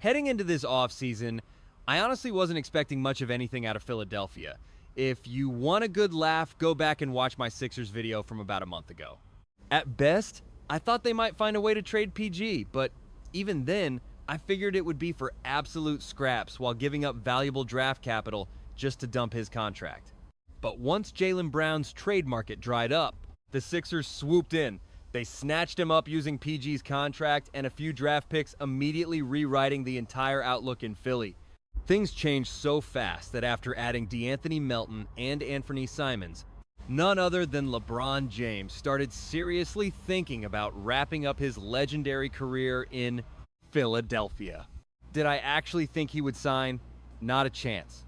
Heading into this offseason, I honestly wasn't expecting much of anything out of Philadelphia. If you want a good laugh, go back and watch my Sixers video from about a month ago. At best, I thought they might find a way to trade PG, but even then, I figured it would be for absolute scraps while giving up valuable draft capital just to dump his contract. But once Jaylen Brown's trade market dried up, the Sixers swooped in. They snatched him up using PG's contract and a few draft picks, immediately rewriting the entire outlook in Philly. Things changed so fast that after adding De'Anthony Melton and Anfernee Simons, none other than LeBron James started seriously thinking about wrapping up his legendary career in Philadelphia. Did I actually think he would sign? Not a chance.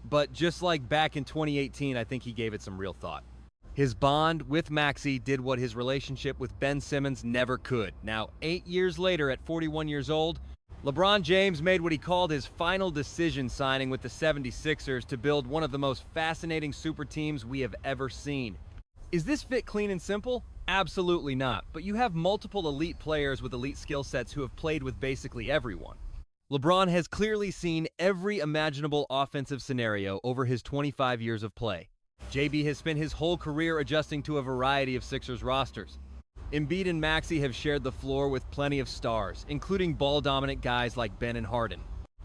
But just like back in 2018, I think he gave it some real thought. His bond with Maxey did what his relationship with Ben Simmons never could. Now, 8 years later, at 41 years old, LeBron James made what he called his final decision signing with the 76ers to build one of the most fascinating super teams we have ever seen. Is this fit clean and simple? Absolutely not, but you have multiple elite players with elite skill sets who have played with basically everyone. LeBron has clearly seen every imaginable offensive scenario over his 25 years of play. JB has spent his whole career adjusting to a variety of Sixers rosters. Embiid and Maxey have shared the floor with plenty of stars, including ball-dominant guys like Ben and Harden.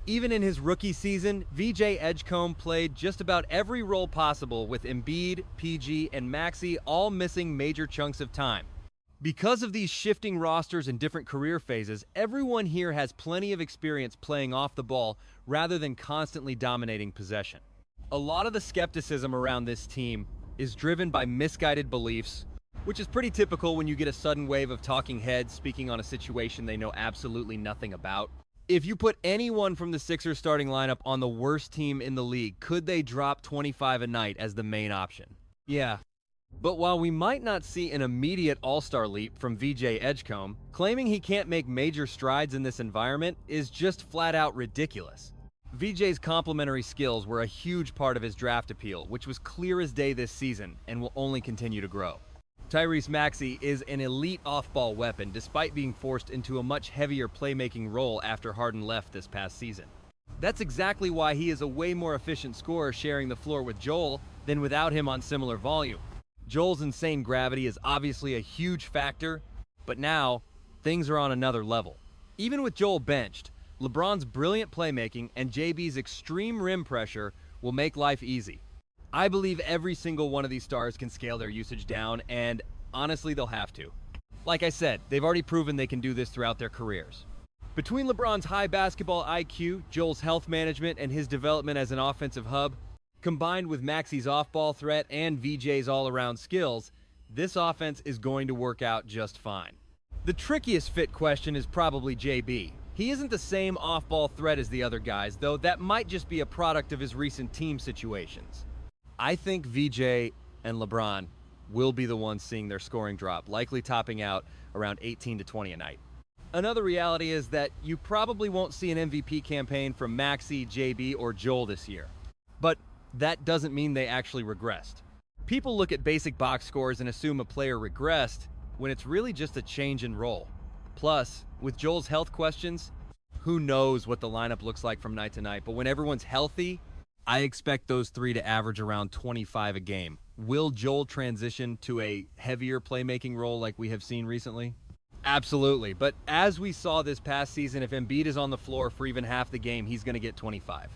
Even in his rookie season, VJ Edgecombe played just about every role possible, with Embiid, PG, and Maxey all missing major chunks of time. Because of these shifting rosters and different career phases, everyone here has plenty of experience playing off the ball rather than constantly dominating possession. A lot of the skepticism around this team is driven by misguided beliefs, which is pretty typical when you get a sudden wave of talking heads speaking on a situation they know absolutely nothing about. If you put anyone from the Sixers starting lineup on the worst team in the league, could they drop 25 a night as the main option? Yeah. But while we might not see an immediate all-star leap from VJ Edgecombe, claiming he can't make major strides in this environment is just flat out ridiculous. VJ's complementary skills were a huge part of his draft appeal, which was clear as day this season and will only continue to grow. Tyrese Maxey is an elite off-ball weapon despite being forced into a much heavier playmaking role after Harden left this past season. That's exactly why he is a way more efficient scorer sharing the floor with Joel than without him on similar volume. Joel's insane gravity is obviously a huge factor, but now things are on another level. Even with Joel benched, LeBron's brilliant playmaking and JB's extreme rim pressure will make life easy. I believe every single one of these stars can scale their usage down, and honestly, they'll have to. Like I said, they've already proven they can do this throughout their careers. Between LeBron's high basketball IQ, Joel's health management, and his development as an offensive hub, combined with Maxey's off-ball threat and VJ's all-around skills, this offense is going to work out just fine. The trickiest fit question is probably JB. He isn't the same off-ball threat as the other guys, though that might just be a product of his recent team situations. I think VJ and LeBron will be the ones seeing their scoring drop, likely topping out around 18 to 20 a night. Another reality is that you probably won't see an MVP campaign from Maxey, JB, or Joel this year. But that doesn't mean they actually regressed. People look at basic box scores and assume a player regressed when it's really just a change in role. Plus, with Joel's health questions, who knows what the lineup looks like from night to night, but when everyone's healthy, I expect those three to average around 25 a game. Will Joel transition to a heavier playmaking role like we have seen recently? Absolutely, but as we saw this past season, if Embiid is on the floor for even half the game, he's going to get 25.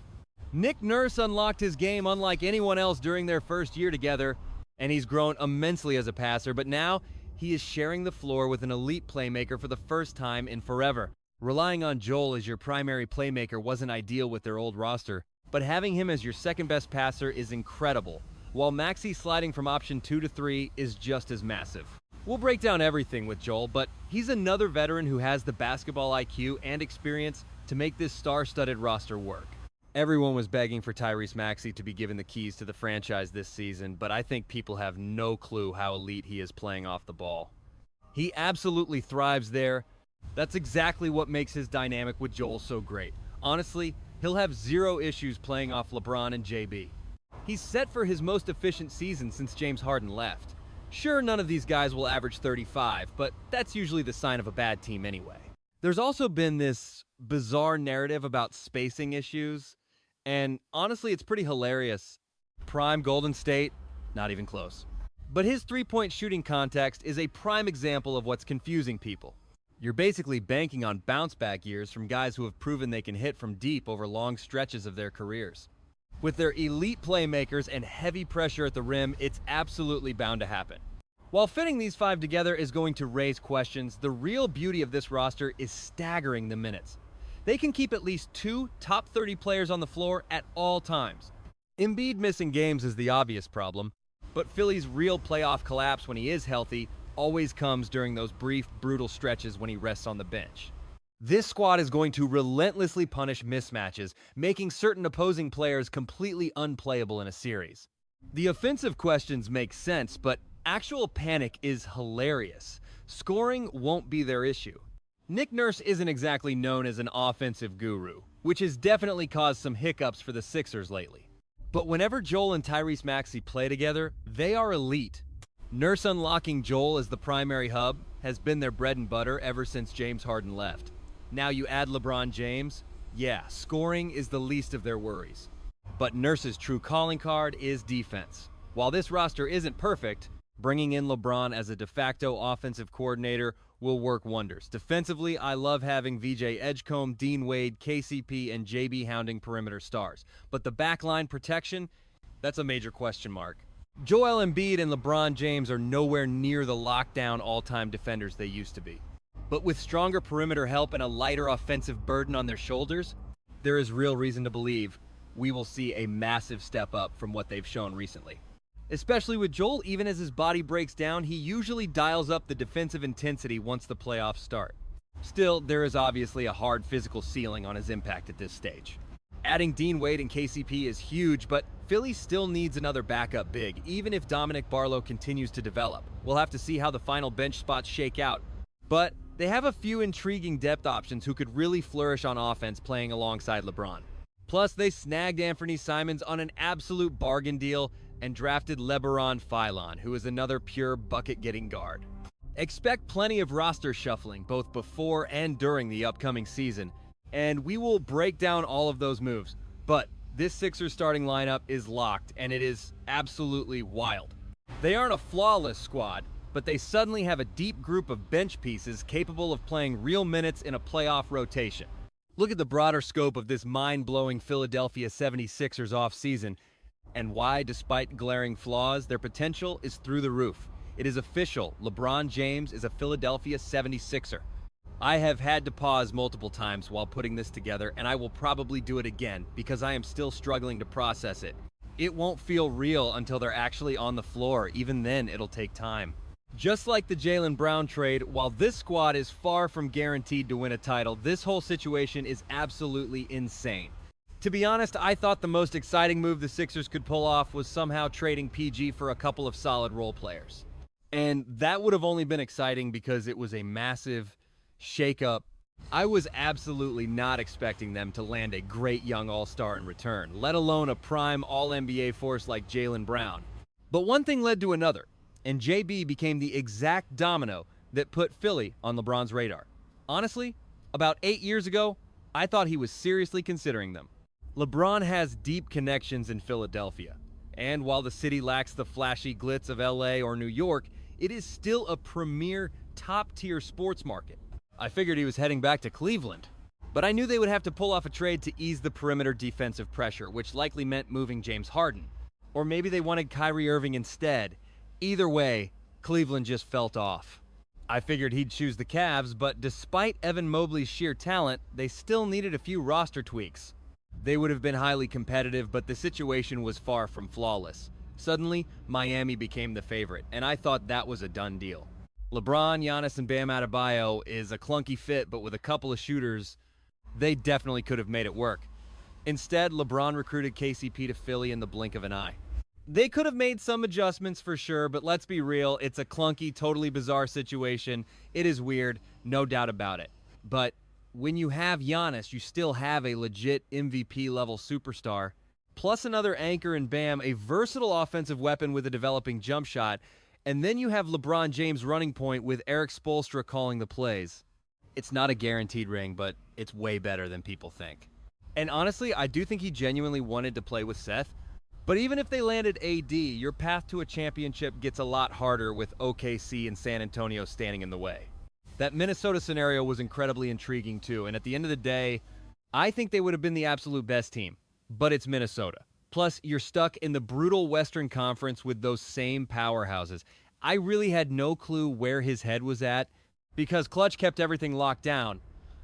Nick Nurse unlocked his game unlike anyone else during their first year together, and he's grown immensely as a passer, but now he is sharing the floor with an elite playmaker for the first time in forever. Relying on Joel as your primary playmaker wasn't ideal with their old roster, but having him as your second best passer is incredible, while Maxey sliding from option 2 to 3 is just as massive. We'll break down everything with Joel, but he's another veteran who has the basketball IQ and experience to make this star-studded roster work. Everyone was begging for Tyrese Maxey to be given the keys to the franchise this season, but I think people have no clue how elite he is playing off the ball. He absolutely thrives there. That's exactly what makes his dynamic with Joel so great. Honestly, he'll have zero issues playing off LeBron and JB. He's set for his most efficient season since James Harden left. Sure, none of these guys will average 35, but that's usually the sign of a bad team anyway. There's also been this bizarre narrative about spacing issues, and honestly, it's pretty hilarious. Prime Golden State, not even close. But his three-point shooting context is a prime example of what's confusing people. You're basically banking on bounce-back years from guys who have proven they can hit from deep over long stretches of their careers. With their elite playmakers and heavy pressure at the rim, it's absolutely bound to happen. While fitting these five together is going to raise questions, the real beauty of this roster is staggering the minutes. They can keep at least 2 top 30 players on the floor at all times. Embiid missing games is the obvious problem, but Philly's real playoff collapse when he is healthy always comes during those brief, brutal stretches when he rests on the bench. This squad is going to relentlessly punish mismatches, making certain opposing players completely unplayable in a series. The offensive questions make sense, but actual panic is hilarious. Scoring won't be their issue. Nick Nurse isn't exactly known as an offensive guru, which has definitely caused some hiccups for the Sixers lately. But whenever Joel and Tyrese Maxey play together, they are elite. Nurse unlocking Joel as the primary hub has been their bread and butter ever since James Harden left. Now you add LeBron James, yeah, scoring is the least of their worries. But Nurse's true calling card is defense. While this roster isn't perfect, bringing in LeBron as a de facto offensive coordinator will work wonders. Defensively, I love having VJ Edgecombe, Dean Wade, KCP, and JB hounding perimeter stars. But the backline protection, that's a major question mark. Joel Embiid and LeBron James are nowhere near the lockdown all-time defenders they used to be. But with stronger perimeter help and a lighter offensive burden on their shoulders, there is real reason to believe we will see a massive step up from what they've shown recently. Especially with Joel, even as his body breaks down, he usually dials up the defensive intensity once the playoffs start. Still, there is obviously a hard physical ceiling on his impact at this stage. Adding Dean Wade and KCP is huge, but Philly still needs another backup big, even if Dominic Barlow continues to develop. We'll have to see how the final bench spots shake out. But they have a few intriguing depth options who could really flourish on offense playing alongside LeBron. Plus, they snagged Anfernee Simons on an absolute bargain deal and drafted LeBron Philon, who is another pure bucket-getting guard. Expect plenty of roster shuffling both before and during the upcoming season, and we will break down all of those moves. But this Sixers starting lineup is locked, and it is absolutely wild. They aren't a flawless squad, but they suddenly have a deep group of bench pieces capable of playing real minutes in a playoff rotation. Look at the broader scope of this mind-blowing Philadelphia 76ers offseason, and why, despite glaring flaws, their potential is through the roof. It is official. LeBron James is a Philadelphia 76er. I have had to pause multiple times while putting this together, and I will probably do it again because I am still struggling to process it. It won't feel real until they're actually on the floor. Even then, it'll take time. Just like the Jaylen Brown trade, while this squad is far from guaranteed to win a title, this whole situation is absolutely insane. To be honest, I thought the most exciting move the Sixers could pull off was somehow trading PG for a couple of solid role players. And that would have only been exciting because it was a massive shakeup. I was absolutely not expecting them to land a great young all-star in return, let alone a prime all-NBA force like Jaylen Brown. But one thing led to another, and JB became the exact domino that put Philly on LeBron's radar. Honestly, about 8 years ago, I thought he was seriously considering them. LeBron has deep connections in Philadelphia, and while the city lacks the flashy glitz of LA or New York, it is still a premier, top-tier sports market. I figured he was heading back to Cleveland, but I knew they would have to pull off a trade to ease the perimeter defensive pressure, which likely meant moving James Harden. Or maybe they wanted Kyrie Irving instead. Either way, Cleveland just felt off. I figured he'd choose the Cavs, but despite Evan Mobley's sheer talent, they still needed a few roster tweaks. They would have been highly competitive, but the situation was far from flawless. Suddenly, Miami became the favorite, and I thought that was a done deal. LeBron, Giannis, and Bam Adebayo is a clunky fit, but with a couple of shooters, they definitely could have made it work. Instead, LeBron recruited KCP to Philly in the blink of an eye. They could have made some adjustments for sure, but let's be real, it's a clunky, totally bizarre situation. It is weird, no doubt about it. But when you have Giannis, you still have a legit MVP-level superstar, plus another anchor in Bam, a versatile offensive weapon with a developing jump shot, and then you have LeBron James running point with Eric Spoelstra calling the plays. It's not a guaranteed ring, but it's way better than people think. And honestly, I do think he genuinely wanted to play with Seth. But even if they landed AD, your path to a championship gets a lot harder with OKC and San Antonio standing in the way. That Minnesota scenario was incredibly intriguing too, and at the end of the day, I think they would have been the absolute best team. But it's Minnesota. Plus, you're stuck in the brutal Western Conference with those same powerhouses. I really had no clue where his head was at because Klutch kept everything locked down.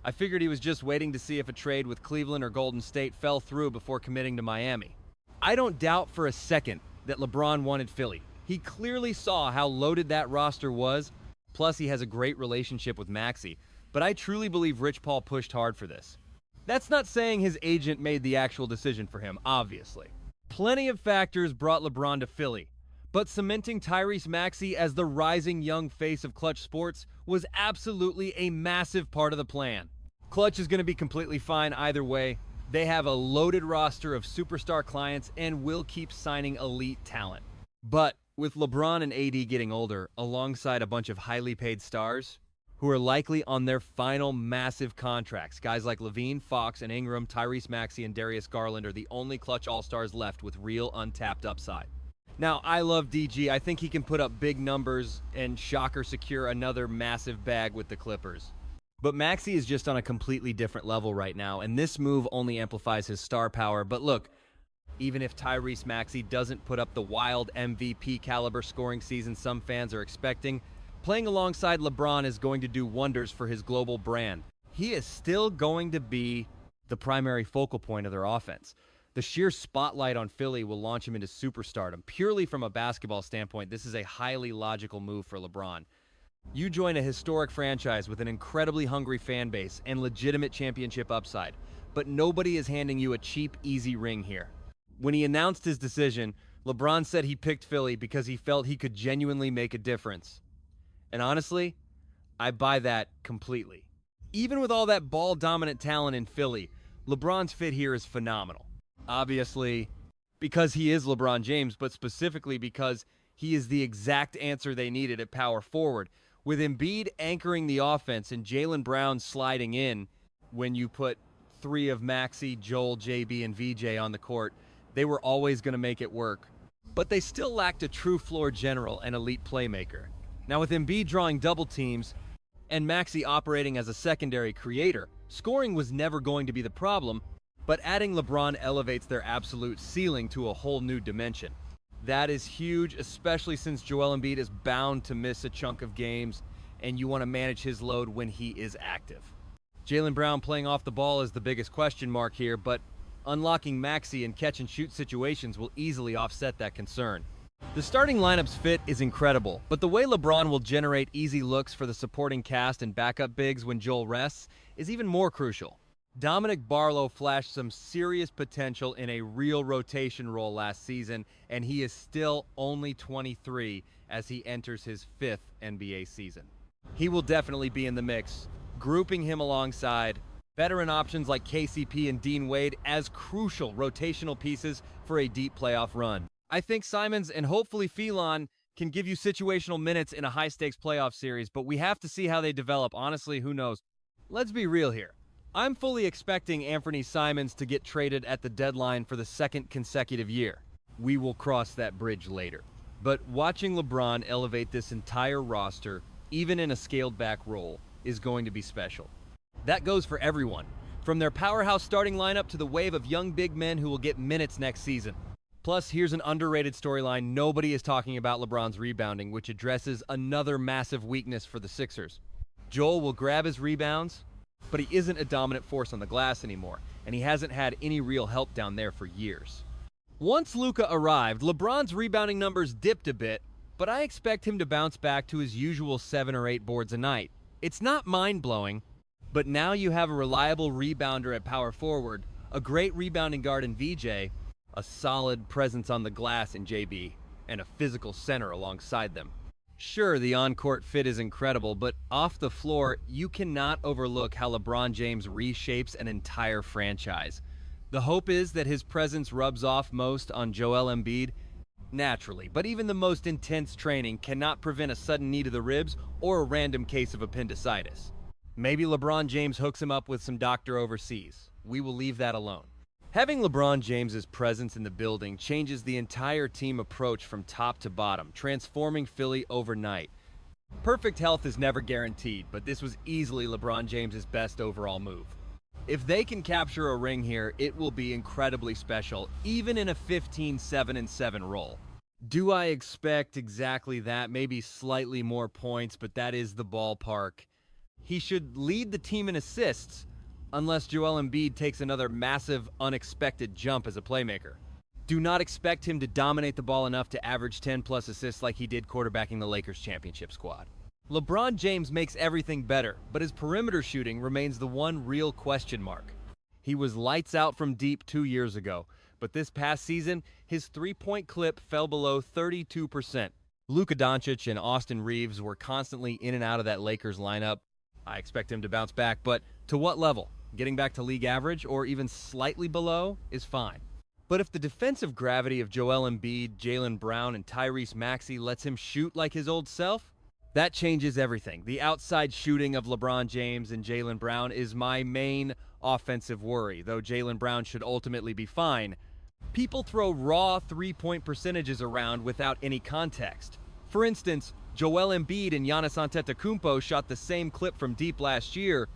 I figured he was just waiting to see if a trade with Cleveland or Golden State fell through before committing to Miami. I don't doubt for a second that LeBron wanted Philly. He clearly saw how loaded that roster was, plus he has a great relationship with Maxey. But I truly believe Rich Paul pushed hard for this. That's not saying his agent made the actual decision for him, obviously. Plenty of factors brought LeBron to Philly, but cementing Tyrese Maxey as the rising young face of Klutch Sports was absolutely a massive part of the plan. Klutch is going to be completely fine either way. They have a loaded roster of superstar clients and will keep signing elite talent. But with LeBron and AD getting older, alongside a bunch of highly paid stars who are likely on their final massive contracts, guys like Levine, Fox, and Ingram, Tyrese Maxey, and Darius Garland are the only Klutch All-Stars left with real untapped upside. Now, I love DG. I think he can put up big numbers and shocker secure another massive bag with the Clippers. But Maxey is just on a completely different level right now, and this move only amplifies his star power. But look, even if Tyrese Maxey doesn't put up the wild MVP caliber scoring season some fans are expecting, playing alongside LeBron is going to do wonders for his global brand. He is still going to be the primary focal point of their offense. The sheer spotlight on Philly will launch him into superstardom. Purely from a basketball standpoint, this is a highly logical move for LeBron. You join a historic franchise with an incredibly hungry fan base and legitimate championship upside, but nobody is handing you a cheap, easy ring here. When he announced his decision, LeBron said he picked Philly because he felt he could genuinely make a difference. And honestly, I buy that completely. Even with all that ball-dominant talent in Philly, LeBron's fit here is phenomenal. Obviously, because he is LeBron James, but specifically because he is the exact answer they needed at power forward. With Embiid anchoring the offense and Jaylen Brown sliding in when you put three of Maxey, Joel, JB, and VJ on the court, they were always going to make it work. But they still lacked a true floor general and elite playmaker. Now with Embiid drawing double teams and Maxey operating as a secondary creator, scoring was never going to be the problem, but adding LeBron elevates their absolute ceiling to a whole new dimension. That is huge, especially since Joel Embiid is bound to miss a chunk of games, and you want to manage his load when he is active. Jaylen Brown playing off the ball is the biggest question mark here, but unlocking Maxey in catch-and-shoot situations will easily offset that concern. The starting lineup's fit is incredible, but the way LeBron will generate easy looks for the supporting cast and backup bigs when Joel rests is even more crucial. Dominic Barlow flashed some serious potential in a real rotation role last season, and he is still only 23 as he enters his 5th NBA season. He will definitely be in the mix, grouping him alongside veteran options like KCP and Dean Wade as crucial rotational pieces for a deep playoff run. I think Simons and hopefully Phelan can give you situational minutes in a high-stakes playoff series, but we have to see how they develop. Honestly, who knows? Let's be real here. I'm fully expecting Anfernee Simons to get traded at the deadline for the 2nd consecutive year. We will cross that bridge later. But watching LeBron elevate this entire roster, even in a scaled-back role, is going to be special. That goes for everyone, from their powerhouse starting lineup to the wave of young big men who will get minutes next season. Plus, here's an underrated storyline nobody is talking about: LeBron's rebounding, which addresses another massive weakness for the Sixers. Joel will grab his rebounds, but he isn't a dominant force on the glass anymore, and he hasn't had any real help down there for years. Once Luka arrived, LeBron's rebounding numbers dipped a bit, but I expect him to bounce back to his usual 7 or 8 boards a night. It's not mind-blowing, but now you have a reliable rebounder at power forward, a great rebounding guard in VJ, a solid presence on the glass in JB, and a physical center alongside them. Sure, the on-court fit is incredible, but off the floor, you cannot overlook how LeBron James reshapes an entire franchise. The hope is that his presence rubs off most on Joel Embiid, naturally, but even the most intense training cannot prevent a sudden knee to the ribs or a random case of appendicitis. Maybe LeBron James hooks him up with some doctor overseas. We will leave that alone. Having LeBron James's presence in the building changes the entire team approach from top to bottom, transforming Philly overnight. Perfect health is never guaranteed, but this was easily LeBron James's best overall move. If they can capture a ring here, it will be incredibly special, even in a 15-7-7 role. Do I expect exactly that? Maybe slightly more points, but that is the ballpark. He should lead the team in assists, unless Joel Embiid takes another massive, unexpected jump as a playmaker. Do not expect him to dominate the ball enough to average 10-plus assists like he did quarterbacking the Lakers championship squad. LeBron James makes everything better, but his perimeter shooting remains the one real question mark. He was lights out from deep 2 years ago, but this past season, his three-point clip fell below 32%. Luka Doncic and Austin Reeves were constantly in and out of that Lakers lineup. I expect him to bounce back, but to what level? Getting back to league average or even slightly below is fine. But if the defensive gravity of Joel Embiid, Jaylen Brown, and Tyrese Maxey lets him shoot like his old self, that changes everything. The outside shooting of LeBron James and Jaylen Brown is my main offensive worry, though Jaylen Brown should ultimately be fine. People throw raw three-point percentages around without any context. For instance, Joel Embiid and Giannis Antetokounmpo shot the same clip from deep last year,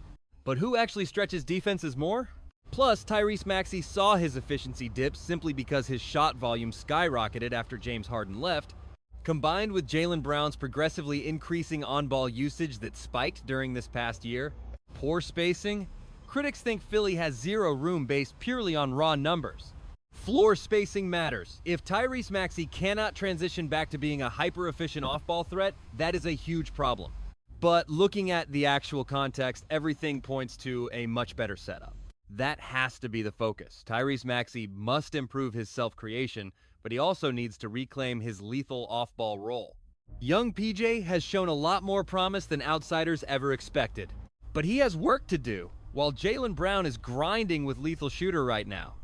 but who actually stretches defenses more? Plus, Tyrese Maxey saw his efficiency dip simply because his shot volume skyrocketed after James Harden left. Combined with Jaylen Brown's progressively increasing on-ball usage that spiked during this past year, poor spacing, critics think Philly has zero room based purely on raw numbers. Floor spacing matters. If Tyrese Maxey cannot transition back to being a hyper-efficient off-ball threat, that is a huge problem. But looking at the actual context, everything points to a much better setup. That has to be the focus. Tyrese Maxey must improve his self-creation, but he also needs to reclaim his lethal off-ball role. Young PJ has shown a lot more promise than outsiders ever expected, but he has work to do, while Jaylen Brown is grinding with lethal shooter right now.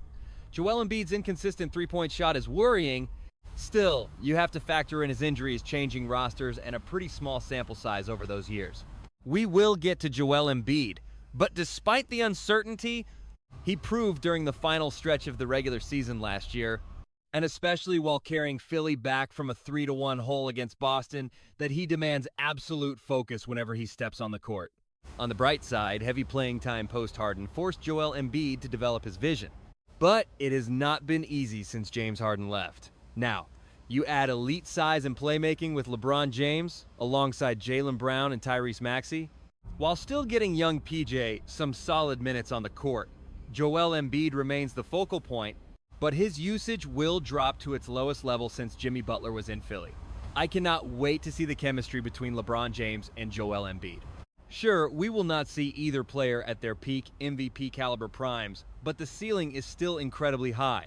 Joel Embiid's inconsistent three-point shot is worrying. Still, you have to factor in his injuries, changing rosters, and a pretty small sample size over those years. We will get to Joel Embiid, but despite the uncertainty, he proved during the final stretch of the regular season last year, and especially while carrying Philly back from a 3-1 hole against Boston, that he demands absolute focus whenever he steps on the court. On the bright side, heavy playing time post-Harden forced Joel Embiid to develop his vision. But it has not been easy since James Harden left. Now, you add elite size and playmaking with LeBron James, alongside Jaylen Brown and Tyrese Maxey, while still getting young PJ some solid minutes on the court. Joel Embiid remains the focal point, but his usage will drop to its lowest level since Jimmy Butler was in Philly. I cannot wait to see the chemistry between LeBron James and Joel Embiid. Sure, we will not see either player at their peak MVP caliber primes, but the ceiling is still incredibly high.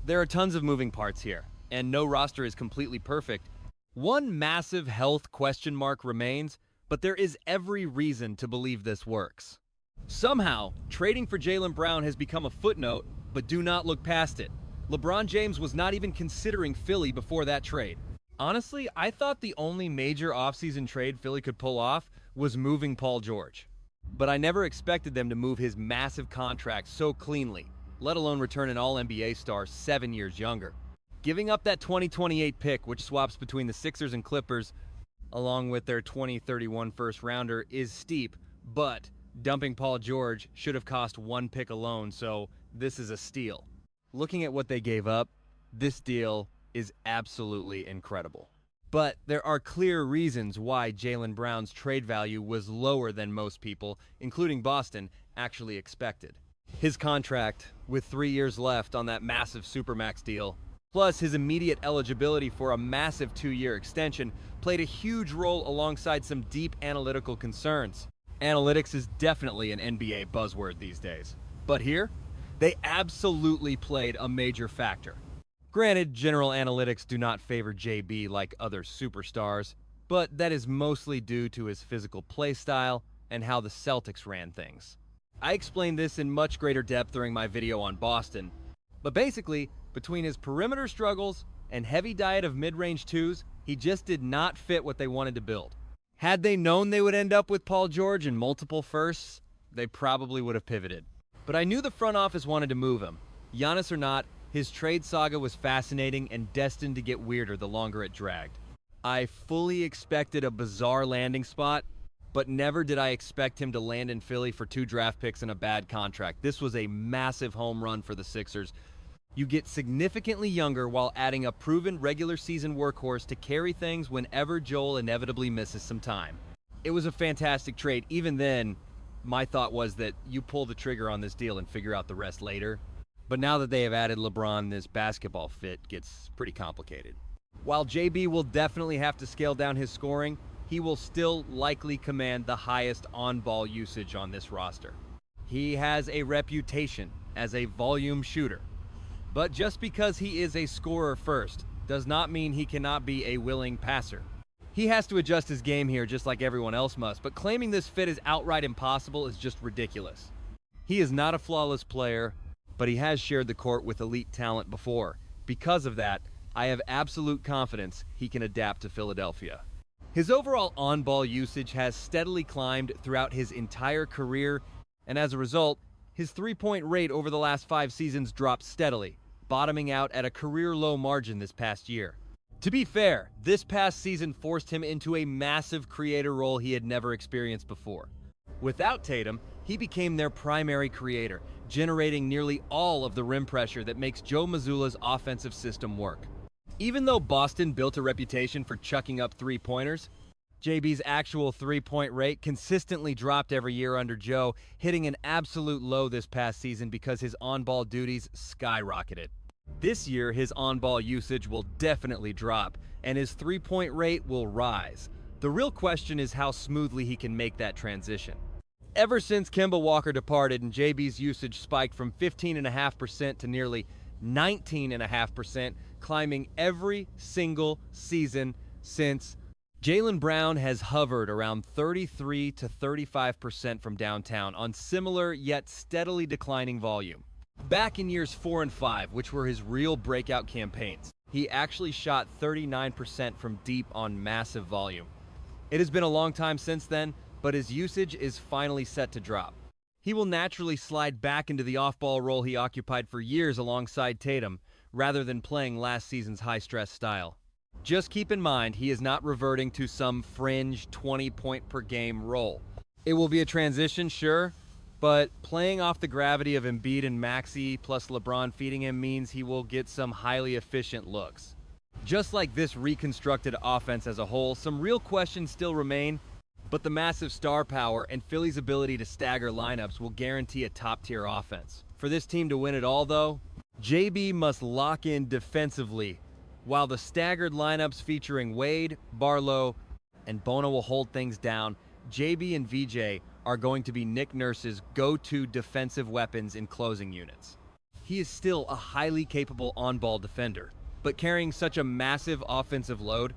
There are tons of moving parts here, and no roster is completely perfect. One massive health question mark remains, but there is every reason to believe this works. Somehow, trading for Jaylen Brown has become a footnote, but do not look past it. LeBron James was not even considering Philly before that trade. Honestly, I thought the only major offseason trade Philly could pull off was moving Paul George. But I never expected them to move his massive contract so cleanly, let alone return an All-NBA star 7 years younger. Giving up that 2028 pick, which swaps between the Sixers and Clippers, along with their 2031 first-rounder, is steep, but dumping Paul George should have cost one pick alone, so this is a steal. Looking at what they gave up, this deal is absolutely incredible. But there are clear reasons why Jaylen Brown's trade value was lower than most people, including Boston, actually expected. His contract, with 3 years left on that massive Supermax deal, plus his immediate eligibility for a massive 2-year extension, played a huge role alongside some deep analytical concerns. Analytics is definitely an NBA buzzword these days. But here, they absolutely played a major factor. Granted, general analytics do not favor JB like other superstars, but that is mostly due to his physical play style and how the Celtics ran things. I explained this in much greater depth during my video on Boston, but basically, between his perimeter struggles and heavy diet of mid-range twos, he just did not fit what they wanted to build. Had they known they would end up with Paul George and multiple firsts, they probably would have pivoted. But I knew the front office wanted to move him. Giannis or not, his trade saga was fascinating and destined to get weirder the longer it dragged. I fully expected a bizarre landing spot, but never did I expect him to land in Philly for 2 draft picks and a bad contract. This was a massive home run for the Sixers. You get significantly younger while adding a proven regular season workhorse to carry things whenever Joel inevitably misses some time. It was a fantastic trade. Even then, my thought was that you pull the trigger on this deal and figure out the rest later. But now that they have added LeBron, this basketball fit gets pretty complicated. While JB will definitely have to scale down his scoring, he will still likely command the highest on-ball usage on this roster. He has a reputation as a volume shooter. But just because he is a scorer first does not mean he cannot be a willing passer. He has to adjust his game here just like everyone else must, but claiming this fit is outright impossible is just ridiculous. He is not a flawless player, but he has shared the court with elite talent before. Because of that, I have absolute confidence he can adapt to Philadelphia. His overall on-ball usage has steadily climbed throughout his entire career, and as a result, his three-point rate over the last 5 seasons dropped steadily, bottoming out at a career-low margin this past year. To be fair, this past season forced him into a massive creator role he had never experienced before. Without Tatum, he became their primary creator, generating nearly all of the rim pressure that makes Joe Mazzulla's offensive system work. Even though Boston built a reputation for chucking up three-pointers, JB's actual three-point rate consistently dropped every year under Joe, hitting an absolute low this past season because his on-ball duties skyrocketed. This year, his on-ball usage will definitely drop, and his three-point rate will rise. The real question is how smoothly he can make that transition. Ever since Kemba Walker departed and JB's usage spiked from 15.5% to nearly 19.5%, climbing every single season since, Jaylen Brown has hovered around 33 to 35% from downtown on similar yet steadily declining volume. Back in years 4 and 5, which were his real breakout campaigns, he actually shot 39% from deep on massive volume. It has been a long time since then, but his usage is finally set to drop. He will naturally slide back into the off-ball role he occupied for years alongside Tatum, rather than playing last season's high-stress style. Just keep in mind, he is not reverting to some fringe 20-point-per-game role. It will be a transition, sure, but playing off the gravity of Embiid and Maxey plus LeBron feeding him means he will get some highly efficient looks. Just like this reconstructed offense as a whole, some real questions still remain, but the massive star power and Philly's ability to stagger lineups will guarantee a top-tier offense. For this team to win it all, though, JB must lock in defensively, while the staggered lineups featuring Wade, Barlow, and Bono will hold things down. JB and VJ are going to be Nick Nurse's go-to defensive weapons in closing units. He is still a highly capable on-ball defender, but carrying such a massive offensive load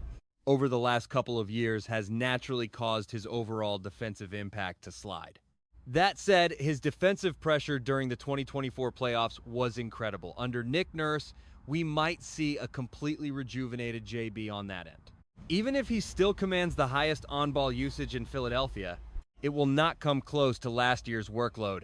over the last couple of years has naturally caused his overall defensive impact to slide. That said, his defensive pressure during the 2024 playoffs was incredible. Under Nick Nurse, we might see a completely rejuvenated JB on that end. Even if he still commands the highest on-ball usage in Philadelphia, it will not come close to last year's workload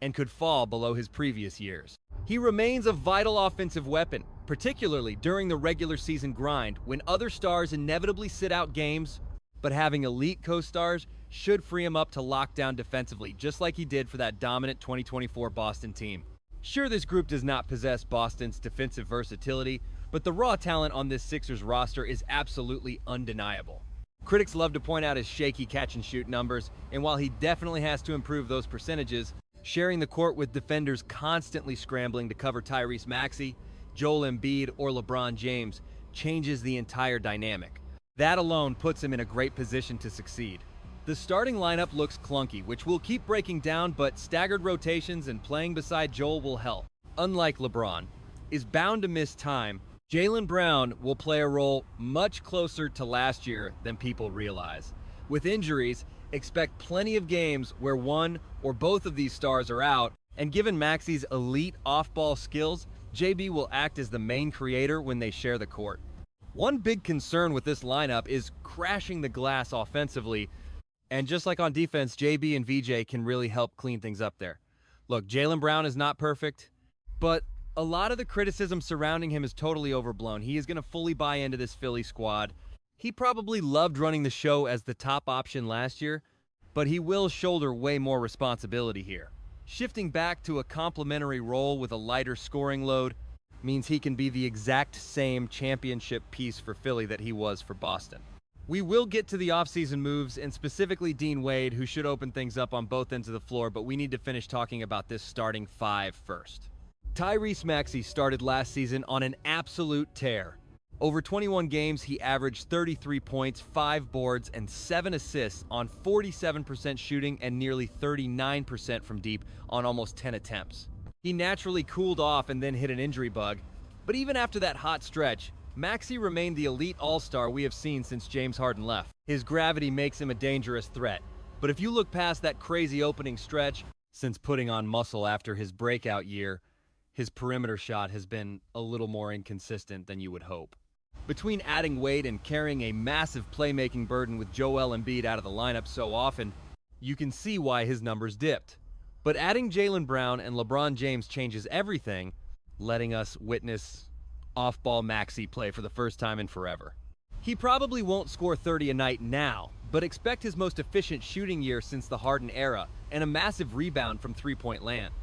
and could fall below his previous years. He remains a vital offensive weapon, particularly during the regular season grind when other stars inevitably sit out games, but having elite co-stars should free him up to lock down defensively, just like he did for that dominant 2024 Boston team. Sure, this group does not possess Boston's defensive versatility, but the raw talent on this Sixers roster is absolutely undeniable. Critics love to point out his shaky catch-and-shoot numbers, and while he definitely has to improve those percentages, sharing the court with defenders constantly scrambling to cover Tyrese Maxey, Joel Embiid, or LeBron James changes the entire dynamic. That alone puts him in a great position to succeed. The starting lineup looks clunky, which we'll keep breaking down, but staggered rotations and playing beside Joel will help. Unlike LeBron, is bound to miss time, Jaylen Brown will play a role much closer to last year than people realize. With injuries, expect plenty of games where one or both of these stars are out, and given Maxey's elite off-ball skills, JB will act as the main creator when they share the court. One big concern with this lineup is crashing the glass offensively, and just like on defense, JB and VJ can really help clean things up there. Look, Jaylen Brown is not perfect, but a lot of the criticism surrounding him is totally overblown. He is going to fully buy into this Philly squad. He probably loved running the show as the top option last year, but he will shoulder way more responsibility here. Shifting back to a complementary role with a lighter scoring load means he can be the exact same championship piece for Philly that he was for Boston. We will get to the offseason moves, and specifically Dean Wade, who should open things up on both ends of the floor, but we need to finish talking about this starting five first. Tyrese Maxey started last season on an absolute tear. Over 21 games, he averaged 33 points, 5 boards, and 7 assists on 47% shooting and nearly 39% from deep on almost 10 attempts. He naturally cooled off and then hit an injury bug, but even after that hot stretch, Maxey remained the elite all-star we have seen since James Harden left. His gravity makes him a dangerous threat, but if you look past that crazy opening stretch, since putting on muscle after his breakout year, his perimeter shot has been a little more inconsistent than you would hope. Between adding weight and carrying a massive playmaking burden with Joel Embiid out of the lineup so often, you can see why his numbers dipped. But adding Jaylen Brown and LeBron James changes everything, letting us witness off-ball Maxey play for the first time in forever. He probably won't score 30 a night now, but expect his most efficient shooting year since the Harden era and a massive rebound from three-point land.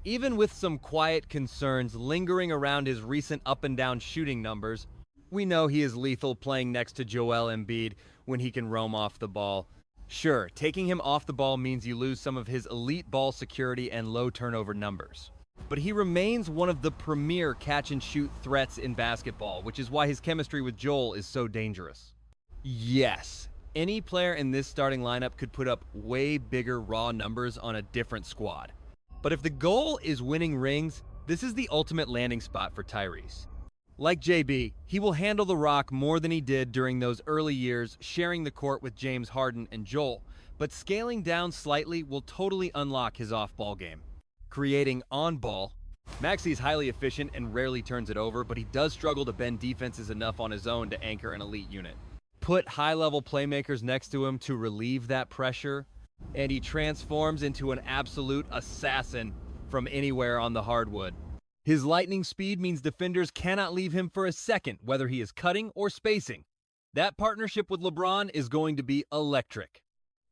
Even with some quiet concerns lingering around his recent up-and-down shooting numbers, we know he is lethal playing next to Joel Embiid when he can roam off the ball. Sure, taking him off the ball means you lose some of his elite ball security and low turnover numbers. But he remains one of the premier catch-and-shoot threats in basketball, which is why his chemistry with Joel is so dangerous. Yes, any player in this starting lineup could put up way bigger raw numbers on a different squad. But if the goal is winning rings, this is the ultimate landing spot for Tyrese. Like JB, he will handle the rock more than he did during those early years, sharing the court with James Harden and Joel, but scaling down slightly will totally unlock his off-ball game. Creating on-ball, Maxey is highly efficient and rarely turns it over, but he does struggle to bend defenses enough on his own to anchor an elite unit. Put high-level playmakers next to him to relieve that pressure, and he transforms into an absolute assassin from anywhere on the hardwood. His lightning speed means defenders cannot leave him for a second, whether he is cutting or spacing. That partnership with LeBron is going to be electric.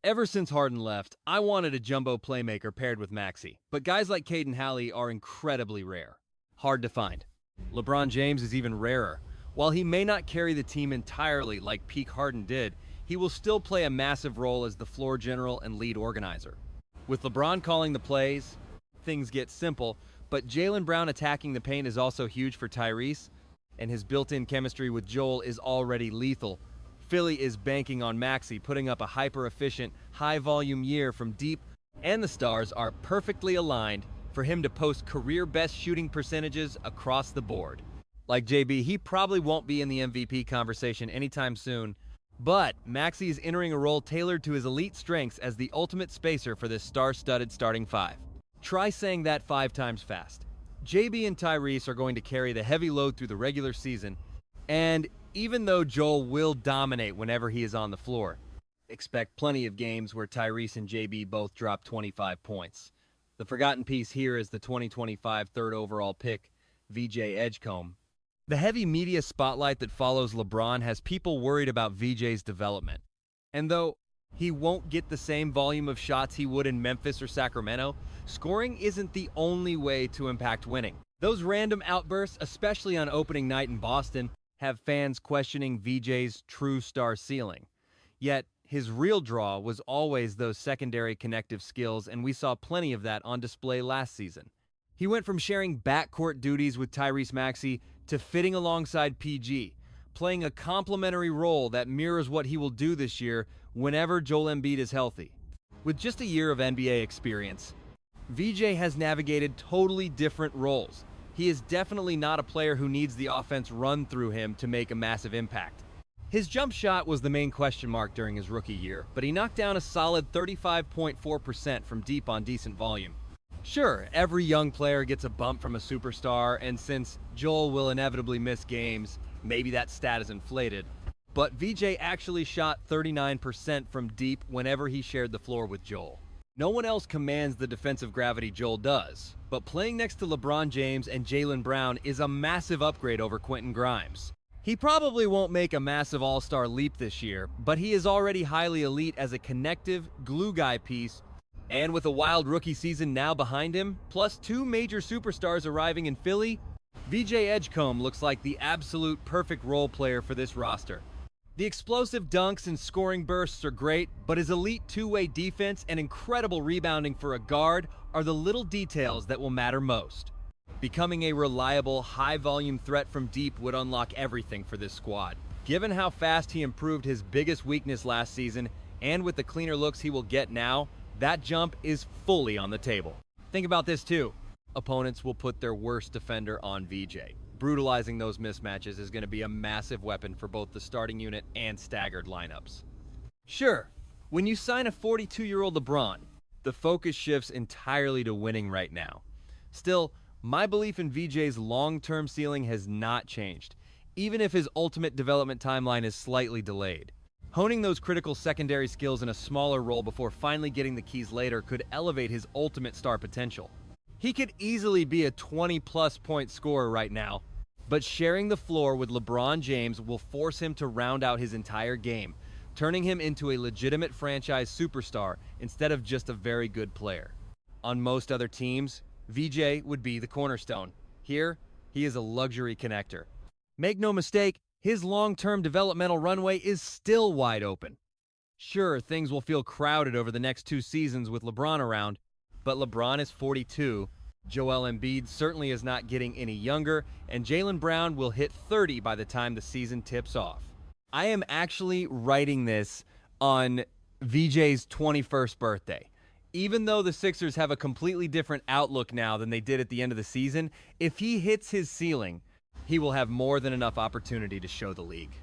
Ever since Harden left, I wanted a jumbo playmaker paired with Maxey, but guys like Caden Halley are incredibly rare. Hard to find. LeBron James is even rarer. While he may not carry the team entirely like peak Harden did, he will still play a massive role as the floor general and lead organizer. With LeBron calling the plays, things get simple, but Jaylen Brown attacking the paint is also huge for Tyrese, and his built-in chemistry with Joel is already lethal. Philly is banking on Maxey, putting up a hyper-efficient, high-volume year from deep, and the stars are perfectly aligned for him to post career-best shooting percentages across the board. Like JB, he probably won't be in the MVP conversation anytime soon, but Maxey is entering a role tailored to his elite strengths as the ultimate spacer for this star-studded starting five. Try saying that 5 times fast. JB and Tyrese are going to carry the heavy load through the regular season, and even though Joel will dominate whenever he is on the floor, expect plenty of games where Tyrese and JB both drop 25 points. The forgotten piece here is the 2025 third overall pick, VJ Edgecombe. The heavy media spotlight that follows LeBron has people worried about VJ's development. And though he won't get the same volume of shots he would in Memphis or Sacramento, scoring isn't the only way to impact winning. Those random outbursts, especially on opening night in Boston, have fans questioning VJ's true star ceiling. Yet, his real draw was always those secondary connective skills, and we saw plenty of that on display last season. He went from sharing backcourt duties with Tyrese Maxey to fitting alongside PG, playing a complementary role that mirrors what he will do this year whenever Joel Embiid is healthy. With just a year of NBA experience, VJ has navigated totally different roles. He is definitely not a player who needs the offense run through him to make a massive impact. His jump shot was the main question mark during his rookie year, but he knocked down a solid 35.4% from deep on decent volume. Sure, every young player gets a bump from a superstar, and since Joel will inevitably miss games, maybe that stat is inflated. But VJ actually shot 39% from deep whenever he shared the floor with Joel. No one else commands the defensive gravity Joel does, but playing next to LeBron James and Jaylen Brown is a massive upgrade over Quentin Grimes. He probably won't make a massive all-star leap this year, but he is already highly elite as a connective, glue guy piece, and with a wild rookie season now behind him, plus 2 major superstars arriving in Philly, VJ Edgecombe looks like the absolute perfect role player for this roster. The explosive dunks and scoring bursts are great, but his elite two-way defense and incredible rebounding for a guard are the little details that will matter most. Becoming a reliable, high-volume threat from deep would unlock everything for this squad. Given how fast he improved his biggest weakness last season, and with the cleaner looks he will get now, that jump is fully on the table. Think about this too. Opponents will put their worst defender on VJ. Brutalizing those mismatches is going to be a massive weapon for both the starting unit and staggered lineups. Sure, when you sign a 42-year-old LeBron, the focus shifts entirely to winning right now. Still, my belief in VJ's long-term ceiling has not changed, even if his ultimate development timeline is slightly delayed. Honing those critical secondary skills in a smaller role before finally getting the keys later could elevate his ultimate star potential. He could easily be a 20-plus point scorer right now, but sharing the floor with LeBron James will force him to round out his entire game, turning him into a legitimate franchise superstar instead of just a very good player. On most other teams, VJ would be the cornerstone. Here, he is a luxury connector. Make no mistake, his long-term developmental runway is still wide open. Sure, things will feel crowded over the next 2 seasons with LeBron around, but LeBron is 42, Joel Embiid certainly is not getting any younger, and Jaylen Brown will hit 30 by the time the season tips off. I am actually writing this on VJ's 21st birthday. Even though the Sixers have a completely different outlook now than they did at the end of the season, if he hits his ceiling, he will have more than enough opportunity to show the league.